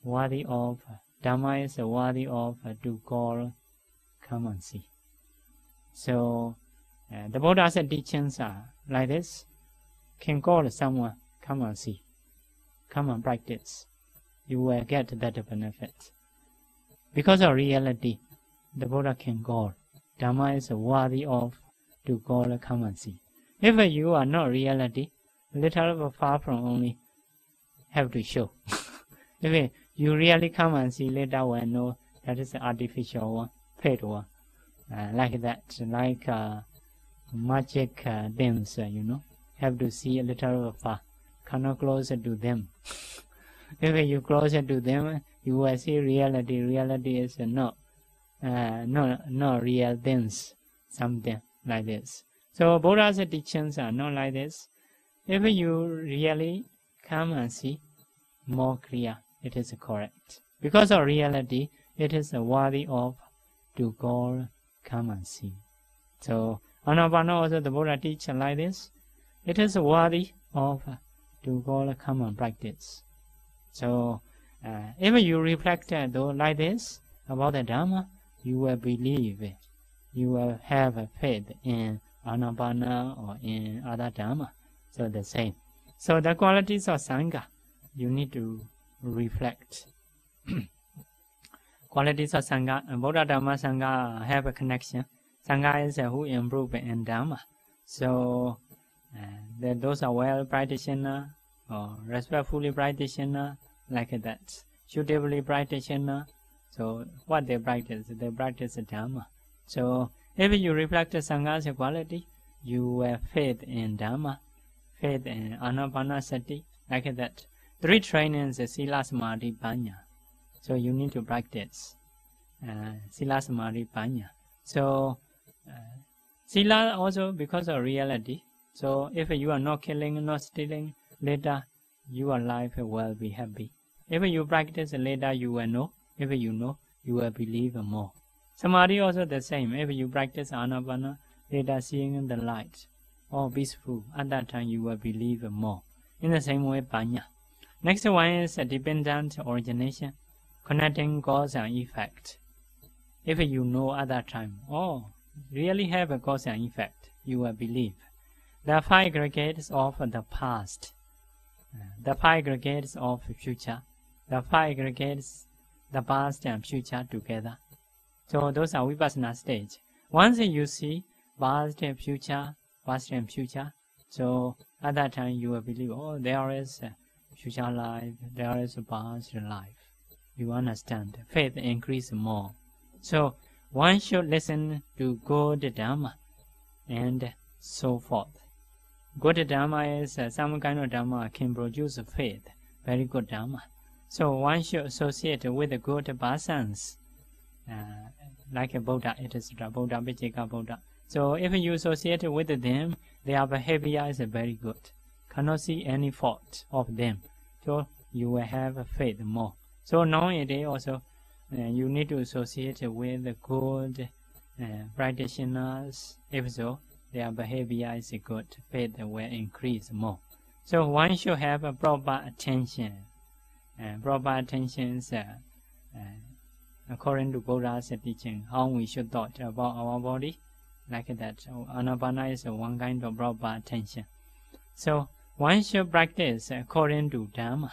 Worthy of Dhamma is worthy of to call come and see. So the Buddha's teachings are like this. Can call someone come and see, come and practice. You will get that benefit. Because of reality, the Buddha can call. Dhamma is worthy of to call come and see. If you are not reality, little far from only have to show. If you really come and see, later will know that is artificial one, fake one. Like that, like magic things, have to see a little far, cannot closer to them. If you closer to them, you will see reality. Reality is not real things, something like this. So Buddha's teachings are not like this. If you really come and see, more clear, it is correct. Because of reality, it is worthy of to go come and see. So Anapana also the Buddha teach like this. It is worthy of to go come and practice. So if you reflect though like this about the Dhamma, you will believe it. You will have faith in Anapana or in other Dhamma. So the same. So the qualities of Sangha, you need to reflect. Qualities of Sangha. Buddha Dhamma Sangha have a connection. Sangha is who improve in Dhamma. So those are well practitioner or respectfully practitioner, like that. Suitably practitioner. So what they practice Dhamma. So if you reflect the Sangha's quality, you have faith in Dhamma, faith in Anapanasati, like that. 3 trainings is Sila Samadhi Panya. So you need to practice Sila Samadhi Panya. So Sila also because of reality. So if you are not killing, not stealing, later your life will be happy. If you practice later, you will know. If you know, you will believe more. Samadhi also the same. If you practice Anapana, later seeing the light, or peaceful, at that time you will believe more. In the same way, Panya. Next one is a dependent origination, connecting cause and effect. If you know at that time, really have a cause and effect, you will believe. The 5 aggregates of the past, the 5 aggregates of future, the 5 aggregates, the past and future together. So those are Vipassana stage. Once you see past and future, so at that time you will believe, there is a future life, there is a past life. You understand. Faith increase more. So one should listen to good Dhamma and so forth. Good Dhamma is some kind of Dhamma can produce faith. Very good Dhamma. So one should associate with the good persons, like a Buddha, it is the Buddha, Vijayaka Buddha. So if you associate with them, their behavior is very good. Cannot see any fault of them. So you will have faith more. So nowadays also, you need to associate with the good practitioners. If so, their behavior is good. Faith will increase more. So one should have a proper attention. Proper attention is according to Buddha's teaching, how we should thought about our body, like that. Anapana is one kind of proper attention. So one should practice according to Dhamma.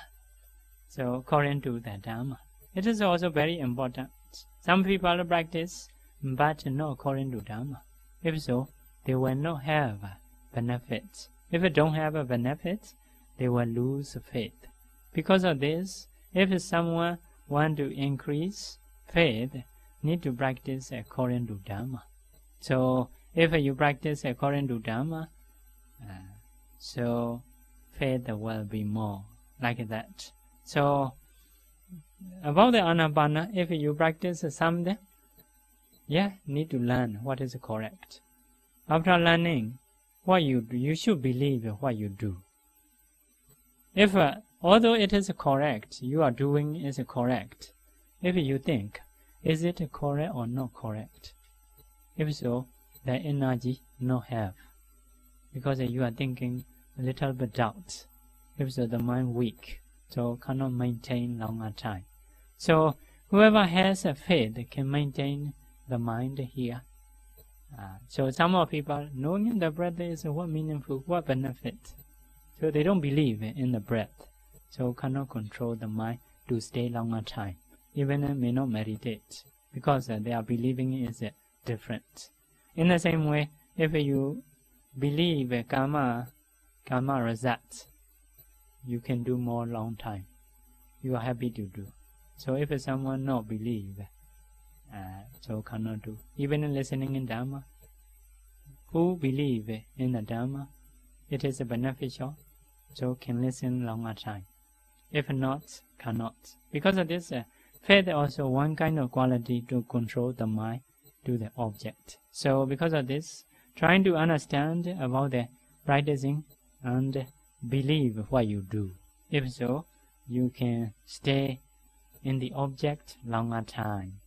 So according to the Dhamma, it is also very important. Some people practice, but not according to Dhamma. If so, they will not have benefits. If they don't have a benefit, they will lose faith. Because of this, if someone want to increase faith, need to practice according to Dhamma. So if you practice according to Dhamma, so faith will be more, like that. So about the Anapana, if you practice something, need to learn what is correct. After learning what you do, you should believe what you do. If although it is correct, you are doing is correct. If you think, is it correct or not correct? If so, the energy not have, because you are thinking a little bit doubt. If so, the mind weak, so cannot maintain longer time. So whoever has a faith can maintain the mind here. So some of people knowing the breath is what meaningful, what benefit. So they don't believe in the breath, so cannot control the mind to stay longer time. Even may not meditate, because they are believing is different. In the same way, if you believe karma results, you can do more long time. You are happy to do. So if someone not believe, so cannot do. Even listening in Dhamma, who believe in the Dhamma, it is beneficial, so can listen longer time. If not, cannot. Because of this, faith also one kind of quality to control the mind to the object. So because of this, trying to understand about the practicing and believe what you do. If so, you can stay in the object longer time.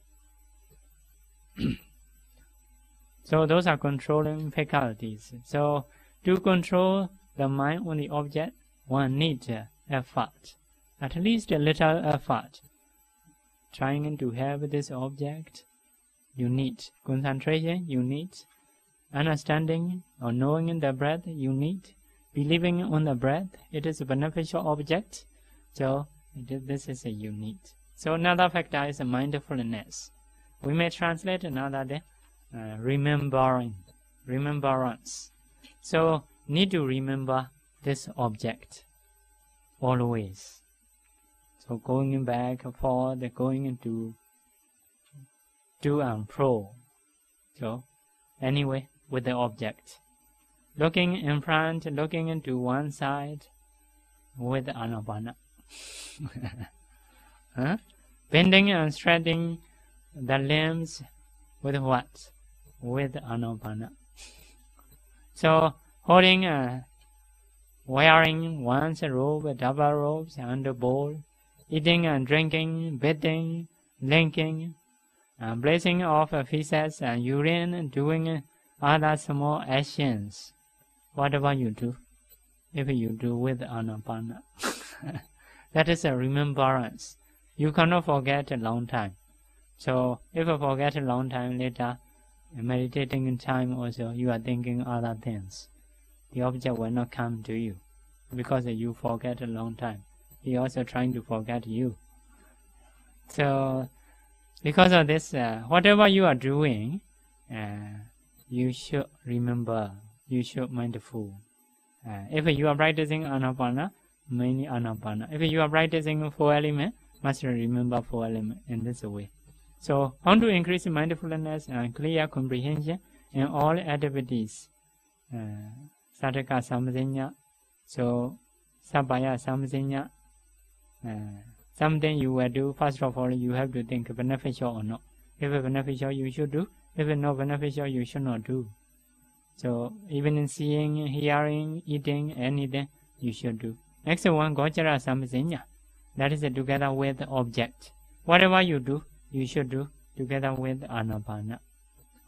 So those are controlling faculties. So to control the mind on the object, one needs effort, at least a little effort. Trying to have this object, you need concentration, you need understanding or knowing the breath, you need believing on the breath. It is a beneficial object, so this is a you need. So another factor is mindfulness. We may translate another remembrance. So need to remember this object always. So going back and forth, going into to and fro. So anyway, with the object. Looking in front, looking into one side with anapana. Bending and stretching the limbs with what? With anapana. So holding, wearing one's robe, double robes, and a bowl, eating and drinking, bathing, linking, blazing off feces and urine, doing other small actions. Whatever you do, if you do with anapana, that is a remembrance. You cannot forget a long time. So if you forget a long time later, meditating in time also, you are thinking other things. The object will not come to you because you forget a long time. He also trying to forget you. So because of this, whatever you are doing, you should remember. You should mindful. If you are practicing anapana, mainly anapana. If you are practicing 4 elements, must remember 4 elements in this way. So how to increase mindfulness and clear comprehension in all activities? Sataka samsanya. So sabaya samsanya. Something you will do, first of all, you have to think beneficial or not. If it's beneficial, you should do. If it's not beneficial, you should not do. So even in seeing, hearing, eating, anything, you should do. Next one, gochara samsanya. That is together with the object. Whatever you do, you should do together with anapana.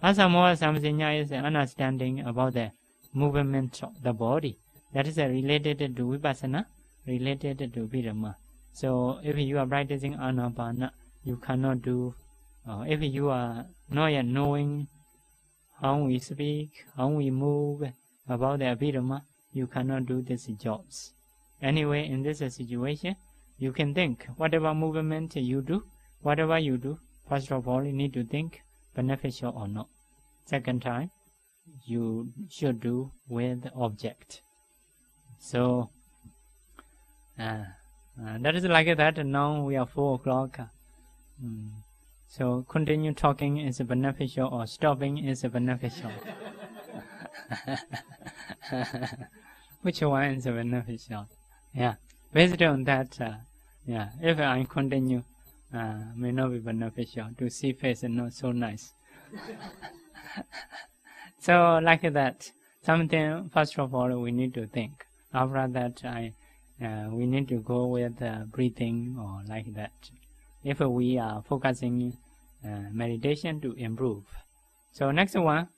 Asamoha samsanya is understanding about the movement of the body. That is related to vipassana, related to vidama. So if you are practicing anapana, you cannot do. If you are not yet knowing how we speak, how we move, about the abhidhamma, you cannot do these jobs. Anyway, in this situation, you can think whatever movement you do, first of all, you need to think beneficial or not. Second time, you should do with the object. So, that is like that. Now we are 4 o'clock. So continue talking is beneficial or stopping is beneficial. Which one is beneficial? Yeah, based on that, if I continue, may not be beneficial. To see face is not so nice. So like that, something first of all we need to think. After that, we need to go with breathing or like that. If we are focusing meditation to improve. So next one,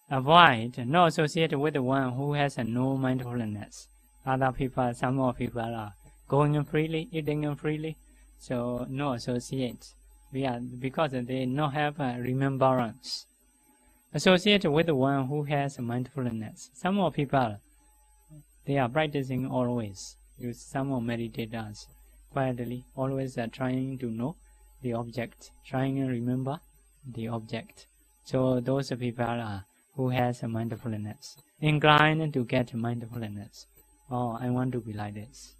avoid, not associate with the one who has no mindfulness. Other people, some more people are going freely, eating freely, so no associate. Because they not have remembrance. Associate with the one who has mindfulness. Some more people, they are practicing always. Some more meditators. Quietly, always trying to know the object, trying to remember the object. So those people are who has mindfulness, inclined to get mindfulness. Oh, I want to be like this.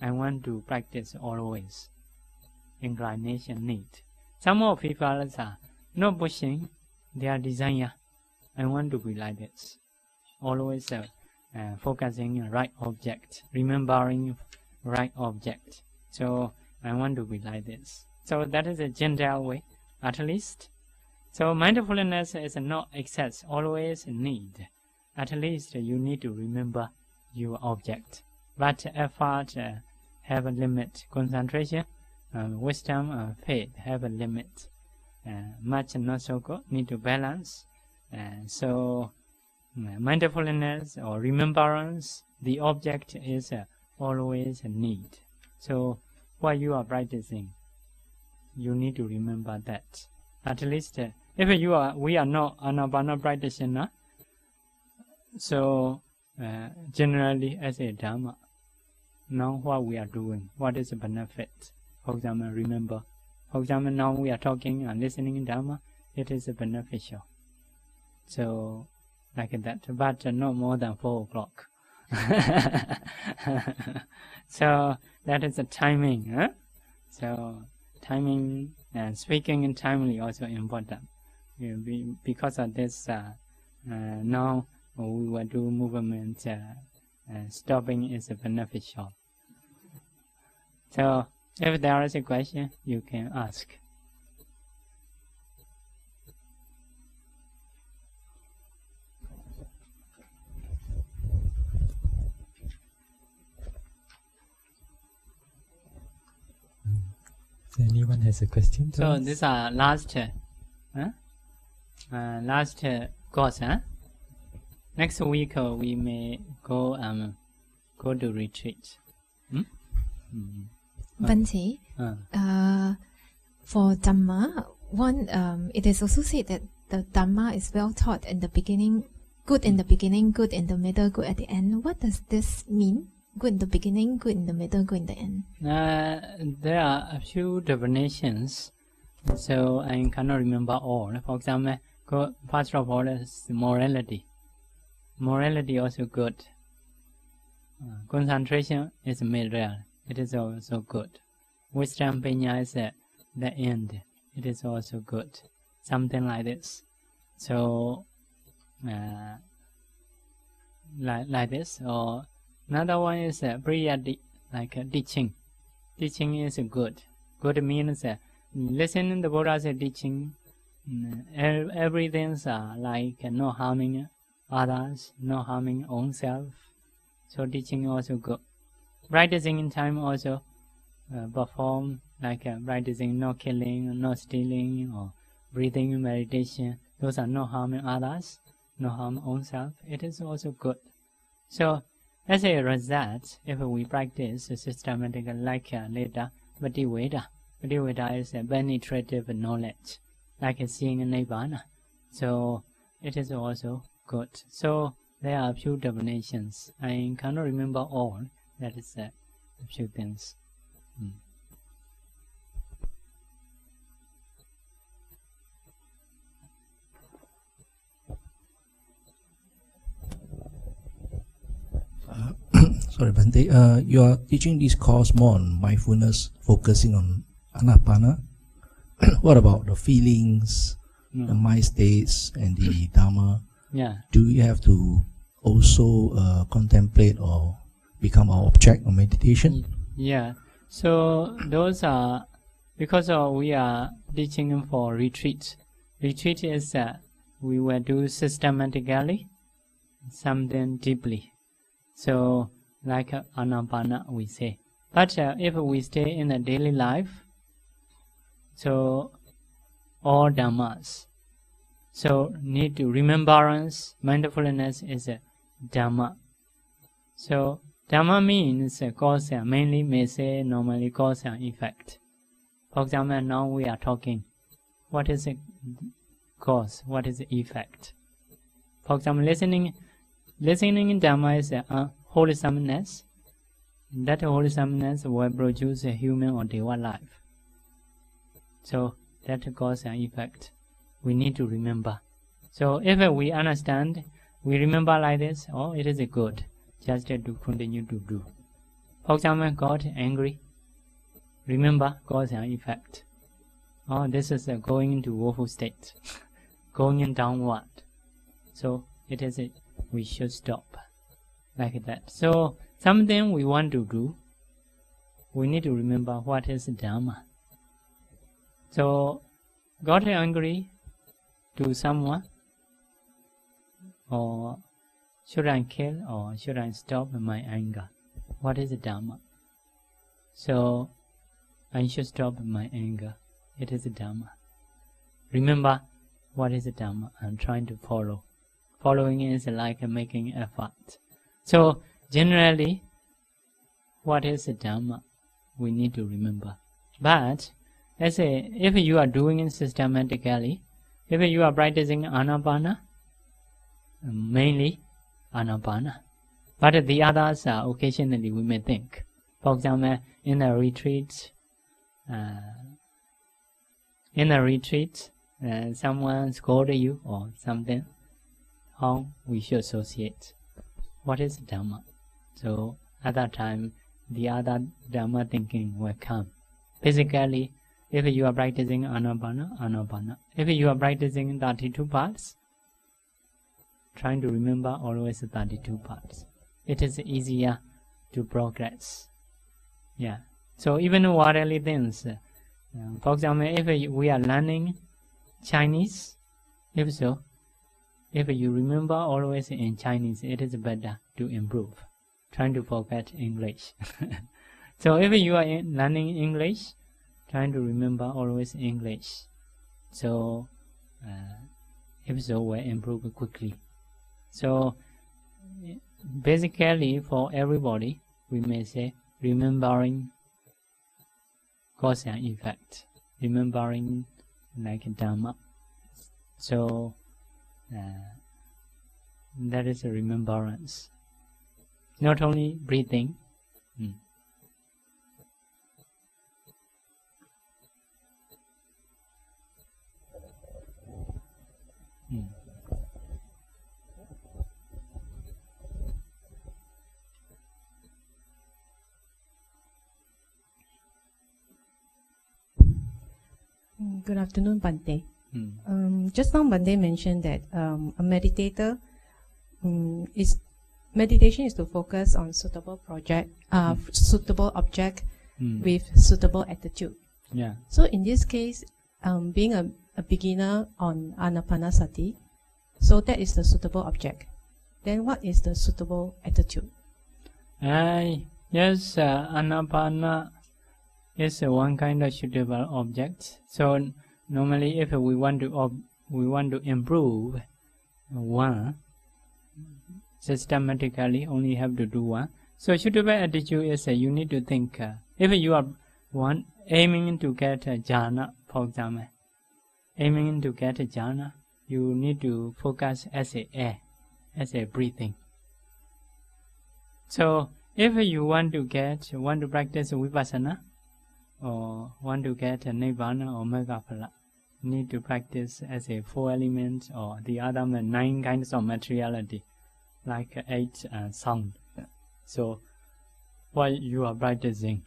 I want to practice always. Inclination need. Some more people are not pushing their desire. I want to be like this. Always focusing on right object, remembering right object. So I want to be like this. So that is a general way, at least. So mindfulness is not excess, always need. At least you need to remember your object. But effort have a limit. Concentration, wisdom, faith have a limit. Much not so good. Need to balance. So mindfulness or remembrance, the object is always a need. So what you are practicing, you need to remember that. At least if we are not anapana practitioner, so generally as a dharma, now what we are doing, what is the benefit? For example, remember For example, now we are talking and listening in Dhamma, it is beneficial. So, like that, but not more than 4 o'clock. So, that is the timing. Huh? So, timing and speaking in timely also important. Because of this, now we will do movement, stopping is beneficial. So, if there is a question, you can ask. Anyone has a question? So these are last course. Next week we may go to retreat. Bhante, for Dhamma, it is also said that the Dhamma is well taught in the beginning, good in the beginning, good in the middle, good at the end. What does this mean? Good in the beginning, good in the middle, good in the end. There are a few definitions, so I cannot remember all. For example, first of all is morality. Morality also good. Concentration is middle. It is also good. Wisdom panya is the end. It is also good. Something like this. So, like this. Or another one is priyati, like teaching. Teaching is good. Good means listening to the Buddha's teaching. Everything's like not harming others, not harming own self. So teaching also good. Practicing in time also perform like practicing not killing, not stealing, or breathing in meditation. Those are not harming others, not harm own self. It is also good. So as a result, if we practice systematically like later, Pativeda. Pativeda is a penetrative knowledge, like seeing Nibbana. So it is also good. So there are a few definitions. I cannot remember all. That is a few things. Sorry, Bhante. You are teaching this course more on mindfulness, focusing on anapana. What about the feelings, the mind states, and the Dhamma? Yeah. Do you have to also contemplate or become our object of meditation? Yeah. So those are because we are teaching for retreat. Retreat is we will do systematically something deeply. So like anapana we say. But if we stay in the daily life, so all dhammas. So need to remembrance, mindfulness is a dhamma. So dhamma means cause, mainly may say normally cause and effect. For example, now we are talking. What is the cause? What is the effect? For example, listening in dhamma is wholesomeness. That wholesomeness will produce a human or deva life. So that cause and effect. We need to remember. So if we understand, we remember like this, oh, it is a good, just to continue to do. For example, God angry, remember cause and effect. Oh, this is going into woeful state, going in downward. So it is we should stop like that. So something we want to do, we need to remember what is Dhamma. So God angry to someone, or should I kill or should I stop my anger? What is Dhamma? So I should stop my anger. It is Dhamma. Remember what is Dhamma. I'm trying to follow. Following is like making effort. So generally, what is Dhamma? We need to remember. But if you are doing it systematically, if you are practicing anapana, mainly anapana, but the others occasionally we may think. For example, in a retreat, in a retreat, someone scolded you or something, how we should associate? What is Dhamma? So at that time, the other Dhamma thinking will come. Basically, if you are practicing Anapana. If you are practicing 32 parts, trying to remember always 32 parts. It is easier to progress. Yeah. So even worldly things, for example, if we are learning Chinese, if you remember always in Chinese, it is better to improve. Trying to forget English. So if you are learning English, trying to remember always English. So if so, will improve quickly. So basically, for everybody, we may say remembering cause and effect, remembering like Dhamma. So that is a remembrance. Not only breathing. Good afternoon, Bante. Just now Bante mentioned that a meditator meditation is to focus on suitable suitable object with suitable attitude. Yeah. So in this case, being a beginner on Anapanasati, so that is the suitable object. Then what is the suitable attitude? Yes, Anapana is one kind of suitable object. So normally, if we want to improve one, systematically only have to do one. So suitable attitude is you need to think. If you are aiming to get a jhana, for example, aiming to get a jhana, you need to focus as a air, as a breathing. So if you want to practice vipassana, or want to get a nibbana or megaphala, need to practice as a 4 elements or the other 9 kinds of materiality, like 8 sound. So what you are practicing.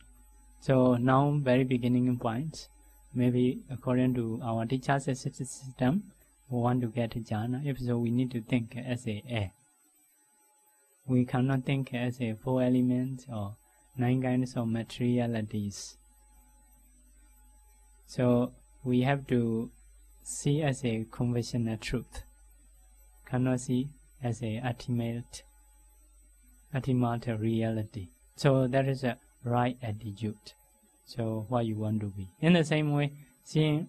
So now very beginning point, maybe according to our teacher's system, we want to get jhana. If so, we need to think as a air. We cannot think as a 4 elements or 9 kinds of materialities. So we have to see as a conventional truth. Cannot see as a ultimate reality. So that is a right attitude. So what you want to be. In the same way,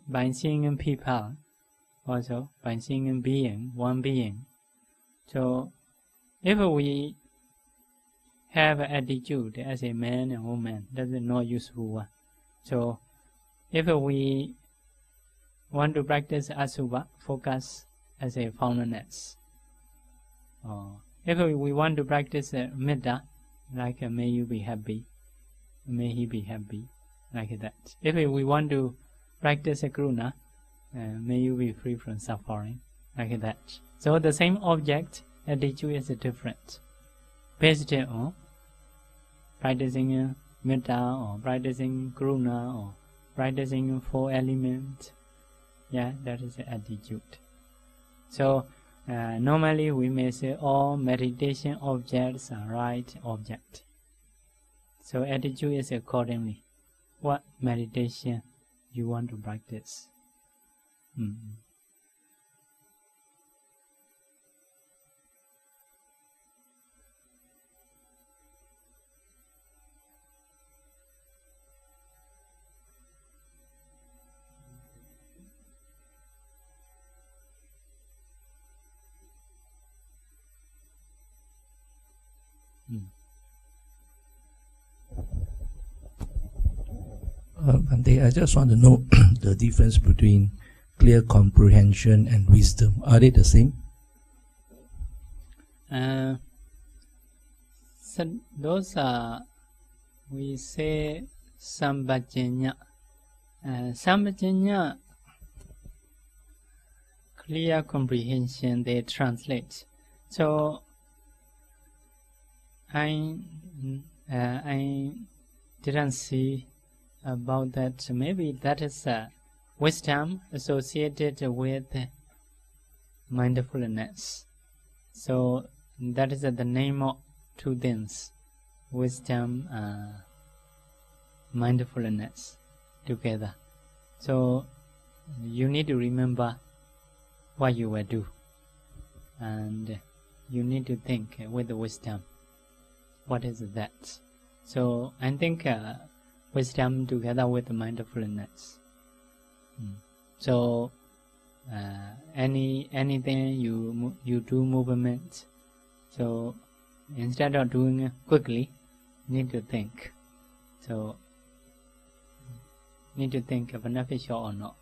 by seeing people, also by seeing being, one being. So if we have an attitude as a man and woman, that is not useful one. So if we want to practice asubha, focus as a foundness. If we want to practice metta, like may you be happy, may he be happy, like that. If we want to practice karuna, may you be free from suffering, like that. So the same object, attitude is different. Based on practicing metta or practicing karuna or practicing 4 elements. Yeah, that is the attitude. So normally we may say all meditation objects are right object. So attitude is accordingly. What meditation you want to practice. Bante, I just want to know the difference between clear comprehension and wisdom. Are they the same? So those are, we say, sambhajanya. Sambhajanya clear comprehension, they translate. So I didn't see about that. Maybe that is wisdom associated with mindfulness. So that is the name of two things: wisdom, mindfulness together. So you need to remember what you will do, and you need to think with wisdom. What is that? So I think wisdom together with mindfulness. So anything you do movement. So instead of doing quickly, need to think. So need to think beneficial or not.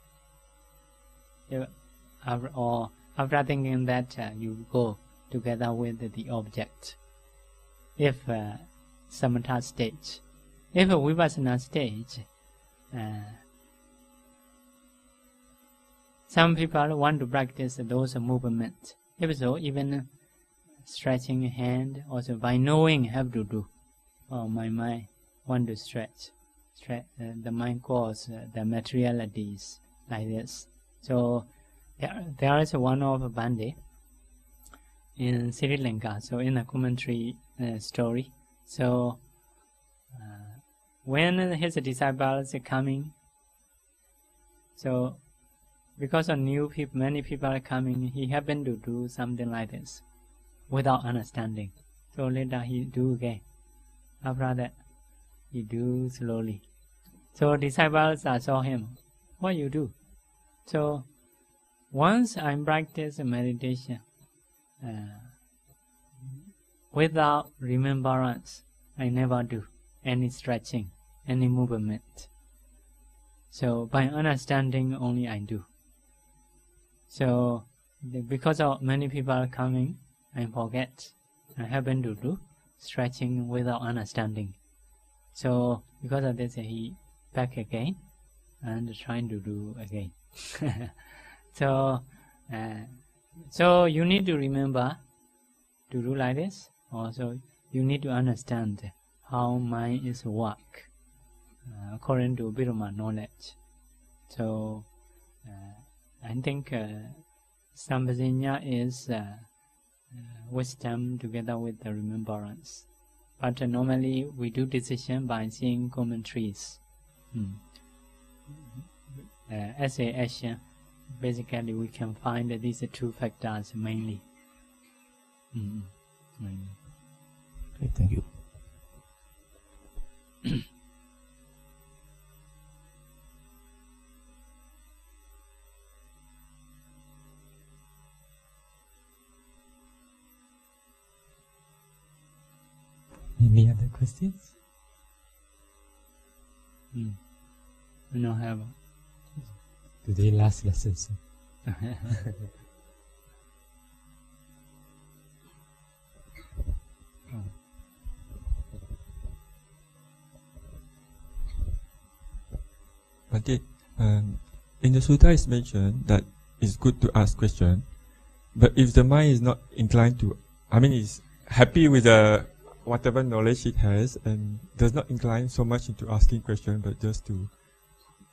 Or after thinking that, you go together with the object. If samatha stage, if vipassana stage, some people want to practice those movements. If so, even stretching hand, also by knowing have to do. Oh, my mind want to stretch. The mind calls the materialities like this. So there is one of Bande in Sri Lanka. So in the commentary story, so when his disciples are coming, so because of new people, many people are coming, he happened to do something like this without understanding. So later he do again. After that, he do slowly. So disciples saw him. What you do? So once I practice meditation without remembrance, I never do any stretching, any movement. So by understanding only I do. So because of many people coming, I forget. I happen to do stretching without understanding. So because of this, he back again and trying to do again. So you need to remember to do like this. Also, you need to understand how mind is work according to Biruma knowledge. So I think Sampajanya is wisdom together with the remembrance. But normally we do decision by seeing commentaries. As a action, basically we can find these two factors mainly. Okay, thank you. Any other questions? We don't have. Today last lesson. So. Okay, in the sutta it's mentioned that it's good to ask question, but if the mind is not inclined to, is happy with the whatever knowledge it has and does not incline so much into asking question, but just to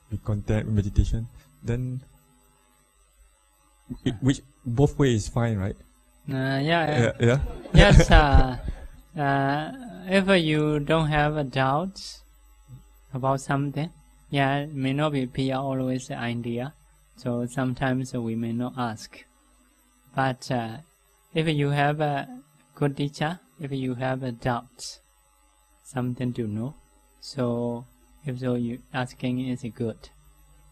be content with meditation, then which both ways is fine, right? Yeah. Yes. If you don't have doubts about something, it may not be always an idea. So sometimes we may not ask. But if you have a good teacher, if you have a doubt, something to know, so if so, you asking is good.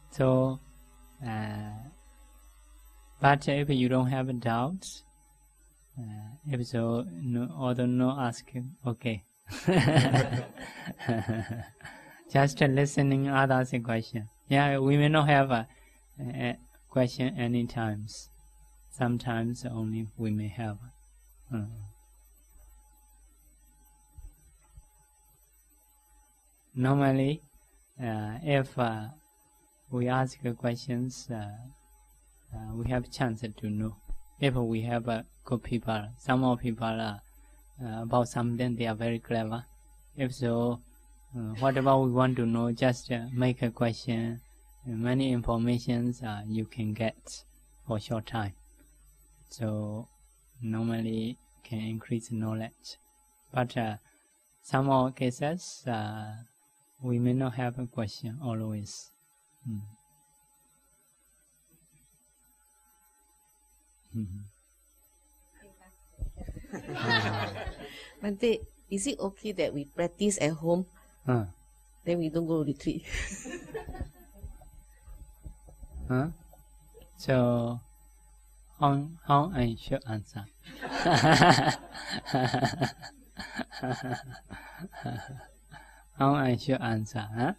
So, but if you don't have a doubt, if so, although no asking, okay. Just listening others a question. We may not have a question any times. Sometimes only we may have. Normally, if we ask questions, we have chance to know. If we have good people, some more people about something, they are very clever. If so, whatever we want to know, just make a question. Many informations you can get for short time. So normally can increase knowledge. But some more cases, we may not have a question always. Bante, is it okay that we practice at home? Then we don't go retreat. So, how I should answer? How I should answer?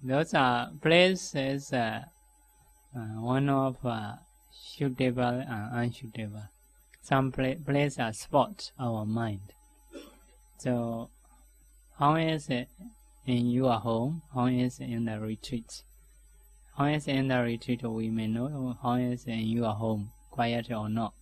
Those are places, one of suitable and unsuitable. Some places are spot our mind. So, how is it in your home? How is it in the retreat? How is it in the retreat? We may know how is it in your home, quiet or not,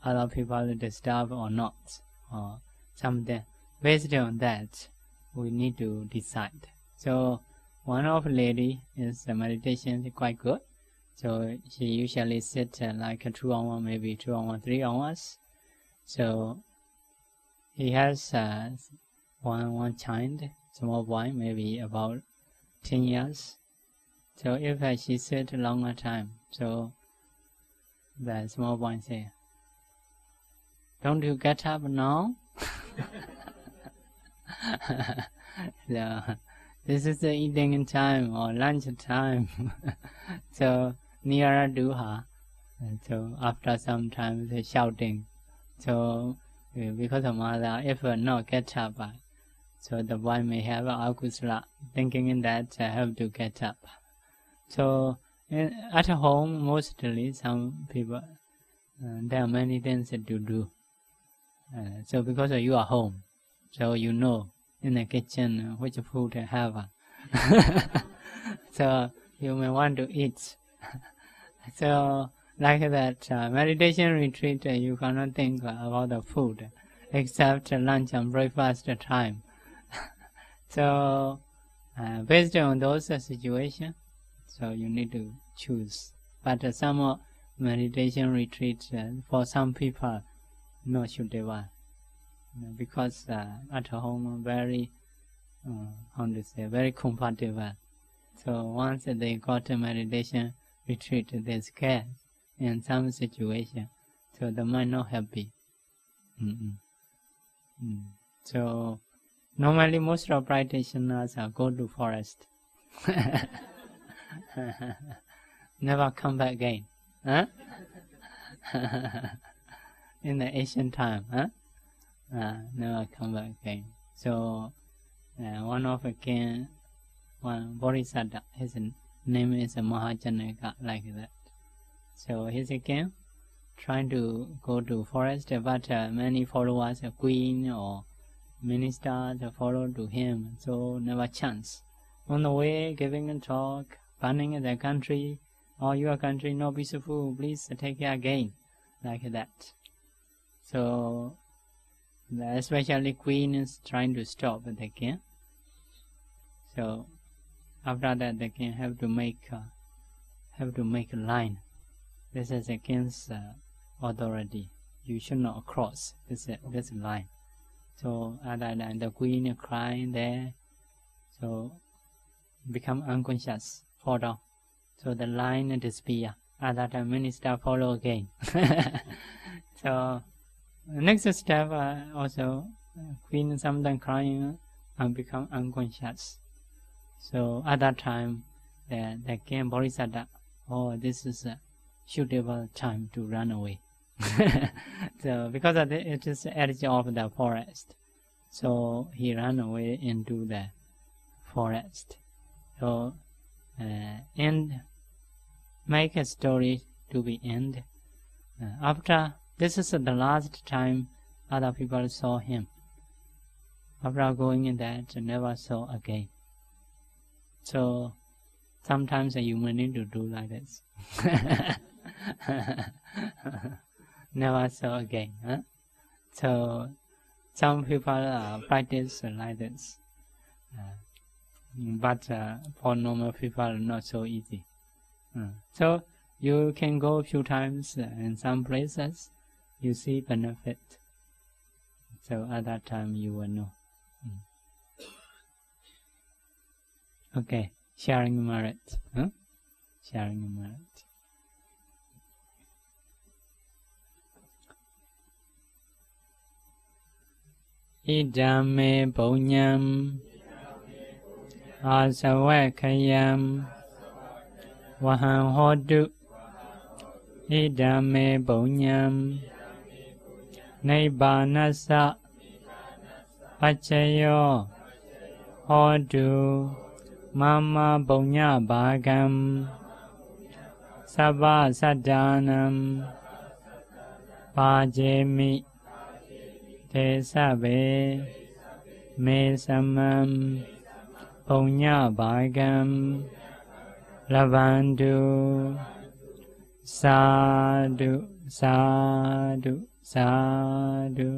other people disturb or not, or something. Based on that, we need to decide. So, one of lady is meditation quite good. So she usually sit like 2 hours, maybe 2 hours, 3 hours. So he has one child, small boy, maybe about 10 years. So if she sit longer time, so the small boy say, "Don't you get up now?" So, this is the eating time or lunch time. So nearer to her. So after some time they're shouting. So because of mother, if not get up, so the boy may have akusala, thinking that I have to get up. So at home, mostly some people, there are many things to do. So because you are home, so you know in the kitchen which food to have. So you may want to eat. So like that, meditation retreat, you cannot think about the food except lunch and breakfast time. So based on those situations, so you need to choose. But some meditation retreat for some people not suitable, because at home very very comfortable. So once they got a meditation retreat, they scared in some situation, so the mind not happy. So normally most of practitioners go to forest. Never come back again. In the ancient time, never come back again. So one of the king, one Bodhisattva, his name is Mahajanaka, like that. So he's a king trying to go to forest, but many followers, a queen or ministers follow to him, so never chance. On the way, giving a talk, banning the country, or your country not peaceful, please take care again, like that. So especially queen is trying to stop the king. So after that, the king have to make a line. This is the king's authority. You should not cross this line. So other than the queen crying there, so become unconscious, fall down. So the line disappear. Other than minister follow again. So next step also queen sometimes crying and become unconscious. So at that time, the king Bodhisattva, this is a suitable time to run away. So because of it is the edge of the forest, so he ran away into the forest. So make a story to be end. After this is the last time other people saw him. After going in that, never saw again. So sometimes you may need to do like this. Never saw again. Huh? So some people practice like this, but for normal people not so easy. So you can go a few times in some places, you see benefit. So at that time you will know. Okay, sharing merit. Sharing merit. Idame Bonyam Asawakayam Wahan Hodu Idame Bonyam Naibanasa Pachayo Hodu Mama Bonya Bhagam Sabha Sadanam Pajemi Te Sabe Me Samam Bonya Bhagam Lavandu Sadhu Sadhu Sadhu